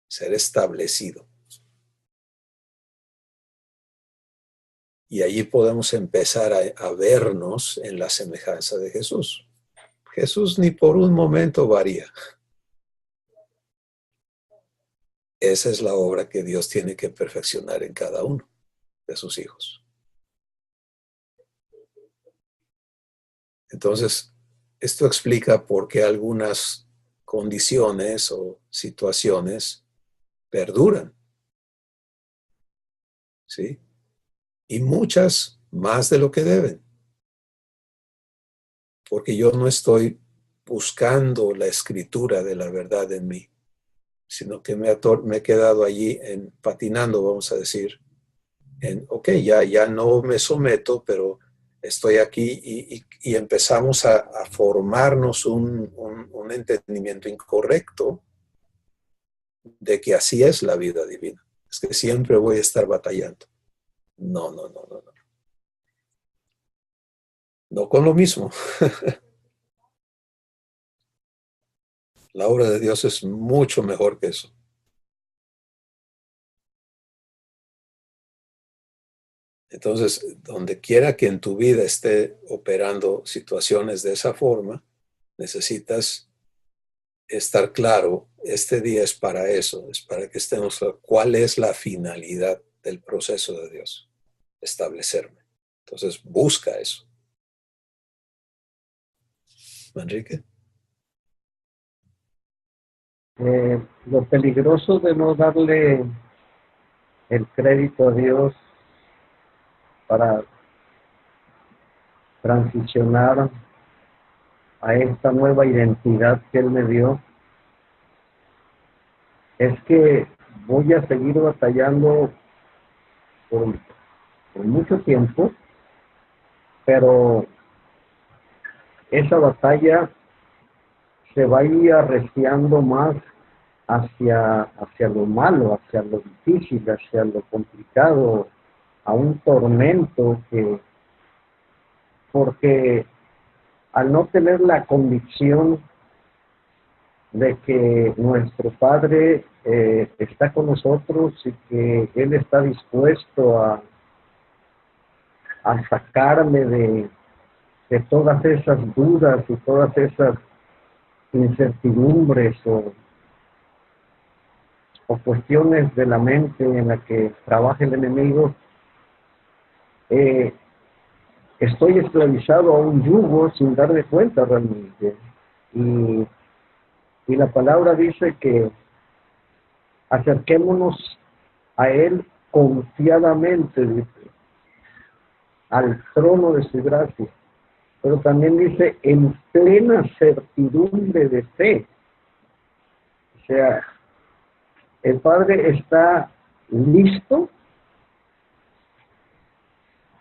Ser establecido. Y allí podemos empezar a vernos en la semejanza de Jesús. Jesús ni por un momento varía. Esa es la obra que Dios tiene que perfeccionar en cada uno de sus hijos. Entonces, esto explica por qué algunas condiciones o situaciones perduran, ¿sí? Y muchas más de lo que deben. Porque yo no estoy buscando la escritura de la verdad en mí, sino que me he quedado allí patinando, vamos a decir, ok, ya no me someto, pero estoy aquí y empezamos a formarnos un entendimiento incorrecto de que así es la vida divina. Es que siempre voy a estar batallando. No. No con lo mismo. La obra de Dios es mucho mejor que eso. Entonces, donde quiera que en tu vida esté operando situaciones de esa forma, necesitas estar claro, este día es para eso, es para que estemos claros cuál es la finalidad del proceso de Dios, establecerme. Entonces, busca eso. Manrique. Lo peligroso de no darle el crédito a Dios para transicionar a esta nueva identidad que Él me dio es que voy a seguir batallando por mucho tiempo, pero esa batalla se va a ir arreciando más hacia lo malo, hacia lo difícil, hacia lo complicado, a un tormento porque al no tener la convicción de que nuestro Padre está con nosotros y que Él está dispuesto a sacarme de todas esas dudas y todas esas incertidumbres o cuestiones de la mente en la que trabaja el enemigo, estoy esclavizado a un yugo sin darme cuenta realmente. Y la palabra dice que acerquémonos a Él confiadamente, dice, al trono de su gracia. Pero también dice, en plena certidumbre de fe. O sea, el Padre está listo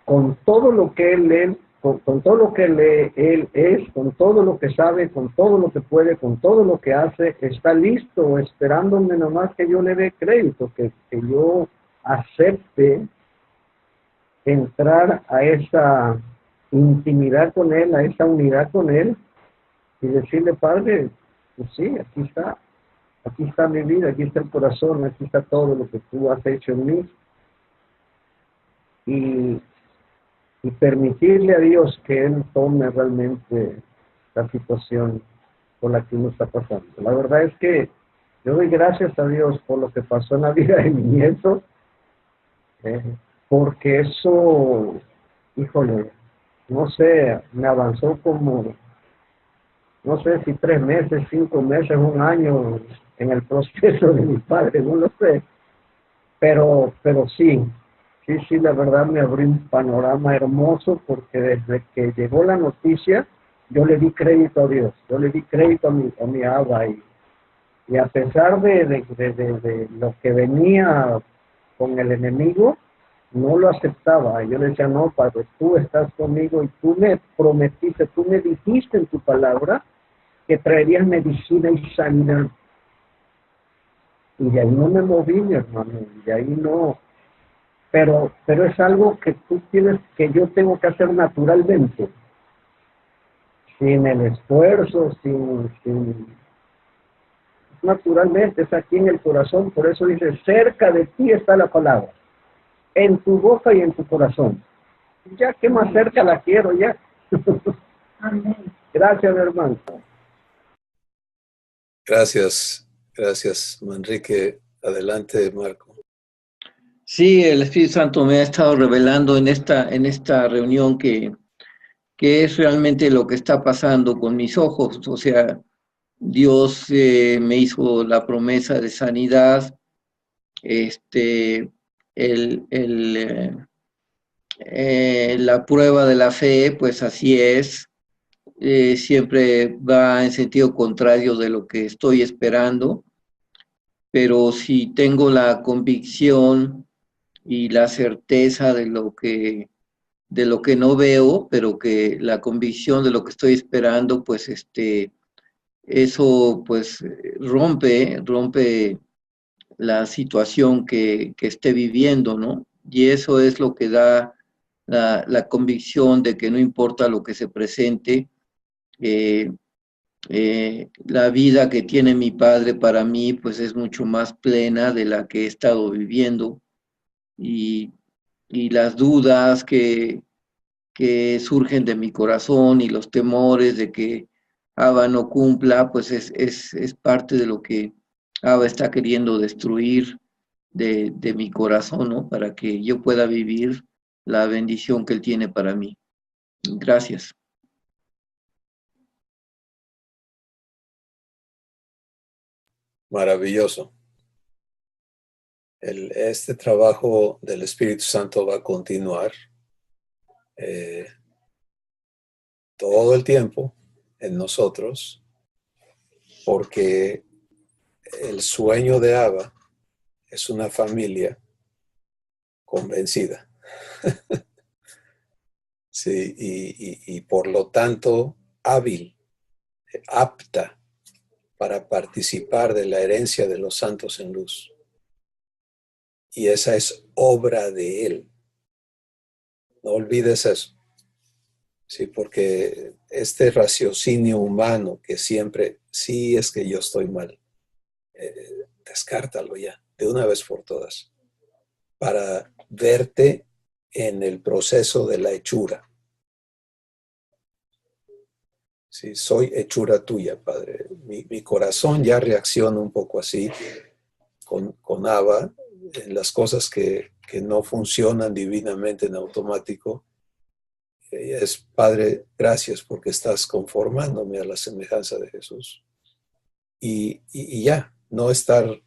con todo lo que Él con todo lo que Él es, con todo lo que sabe, con todo lo que puede, con todo lo que hace, está listo, esperándome nomás que yo le dé crédito, que yo acepte entrar a esa intimidad con Él, a esa unidad con Él, y decirle, Padre, pues sí, aquí está mi vida, aquí está el corazón, aquí está todo lo que tú has hecho en mí, y permitirle a Dios que Él tome realmente la situación por la que uno está pasando. La verdad es que yo doy gracias a Dios por lo que pasó en la vida de mi nieto, porque eso, híjole, no sé, me avanzó como, no sé si 3 meses, 5 meses, 1 año en el proceso de mi padre, no lo sé, pero sí, la verdad me abrió un panorama hermoso, porque desde que llegó la noticia, yo le di crédito a Dios, yo le di crédito a mi Abba, y a pesar de lo que venía con el enemigo, no lo aceptaba. Yo le decía, no, Padre, tú estás conmigo y tú me prometiste, tú me dijiste en tu palabra que traerías medicina y sanidad. Y de ahí no me moví, mi hermano, y de ahí no. Pero es algo que que yo tengo que hacer naturalmente, sin el esfuerzo, naturalmente, es aquí en el corazón. Por eso dice, cerca de ti está la palabra, en tu boca y en tu corazón. Ya que más cerca la quiero ya. Amén. Gracias, mi hermano. Gracias, Manrique. Adelante, Marco. Sí, el Espíritu Santo me ha estado revelando en esta reunión que es realmente lo que está pasando con mis ojos. O sea, Dios me hizo la promesa de sanidad, la prueba de la fe, pues así es, siempre va en sentido contrario de lo que estoy esperando, pero si tengo la convicción y la certeza de lo que no veo, pero que la convicción de lo que estoy esperando, pues eso pues rompe la situación que esté viviendo, ¿no? Y eso es lo que da la convicción de que no importa lo que se presente, la vida que tiene mi padre para mí, pues es mucho más plena de la que he estado viviendo, y las dudas que surgen de mi corazón y los temores de que Abba no cumpla, pues es parte de lo que Abba está queriendo destruir de mi corazón, ¿no? Para que yo pueda vivir la bendición que Él tiene para mí. Gracias. Maravilloso. Este trabajo del Espíritu Santo va a continuar todo el tiempo en nosotros, porque el sueño de Abba es una familia convencida. Sí, y por lo tanto hábil, apta para participar de la herencia de los santos en luz. Y esa es obra de Él. No olvides eso. Sí, porque este raciocinio humano que siempre, sí es que yo estoy mal, descártalo ya, de una vez por todas, para verte en el proceso de la hechura. Sí, soy hechura tuya, Padre. Mi corazón ya reacciona un poco así con Abba en las cosas que no funcionan divinamente en automático. Es, Padre, gracias porque estás conformándome a la semejanza de Jesús. Y ya, no estar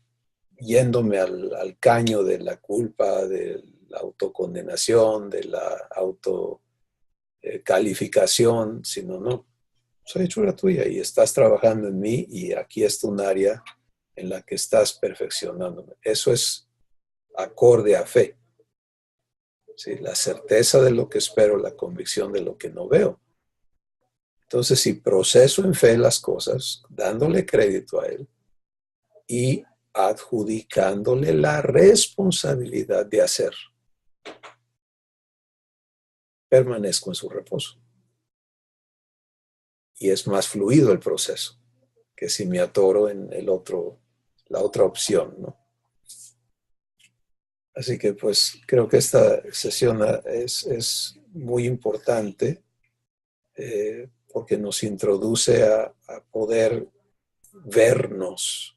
yéndome al caño de la culpa, de la autocondenación, de la autocalificación, sino no, soy hechura tuya y estás trabajando en mí y aquí está un área en la que estás perfeccionándome. Eso es acorde a fe. ¿Sí? La certeza de lo que espero, la convicción de lo que no veo. Entonces, si proceso en fe las cosas, dándole crédito a Él y adjudicándole la responsabilidad de hacer, permanezco en su reposo. Y es más fluido el proceso que si me atoro en la otra opción, ¿no? Así que pues creo que esta sesión es muy importante porque nos introduce a poder vernos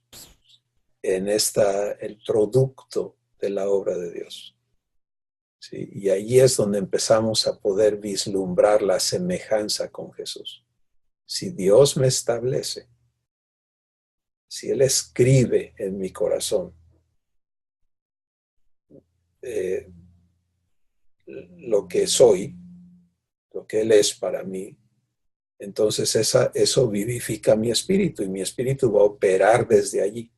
en el producto de la obra de Dios. ¿Sí? Y ahí es donde empezamos a poder vislumbrar la semejanza con Jesús. Si Dios me establece, si Él escribe en mi corazón lo que soy, lo que Él es para mí, entonces eso vivifica mi espíritu y mi espíritu va a operar desde allí.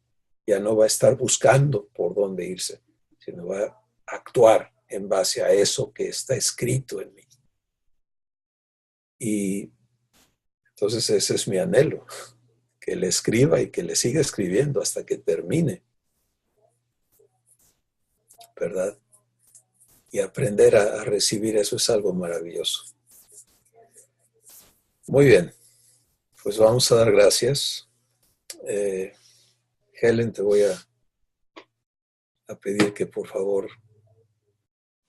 Ya no va a estar buscando por dónde irse, sino va a actuar en base a eso que está escrito en mí. Y entonces ese es mi anhelo, que Él escriba y que le siga escribiendo hasta que termine, ¿verdad? Y aprender a recibir eso es algo maravilloso. Muy bien, pues vamos a dar gracias. Helen, te voy a pedir que por favor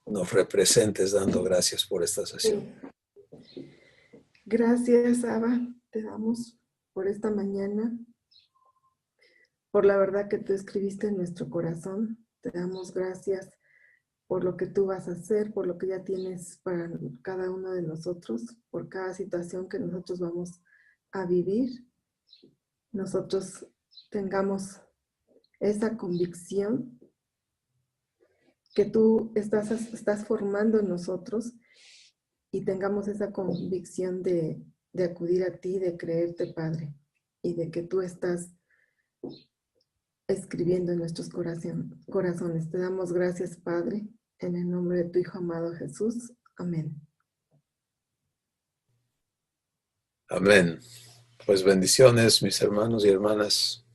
nos representes dando gracias por esta sesión. Gracias, Abba, te damos por esta mañana, por la verdad que tú escribiste en nuestro corazón. Te damos gracias por lo que tú vas a hacer, por lo que ya tienes para cada uno de nosotros, por cada situación que nosotros vamos a vivir. Nosotros tengamos esa convicción que tú estás formando en nosotros y tengamos esa convicción de acudir a ti, de creerte, Padre, y de que tú estás escribiendo en nuestros corazones. Te damos gracias, Padre, en el nombre de tu Hijo amado Jesús. Amén. Amén. Pues bendiciones, mis hermanos y hermanas.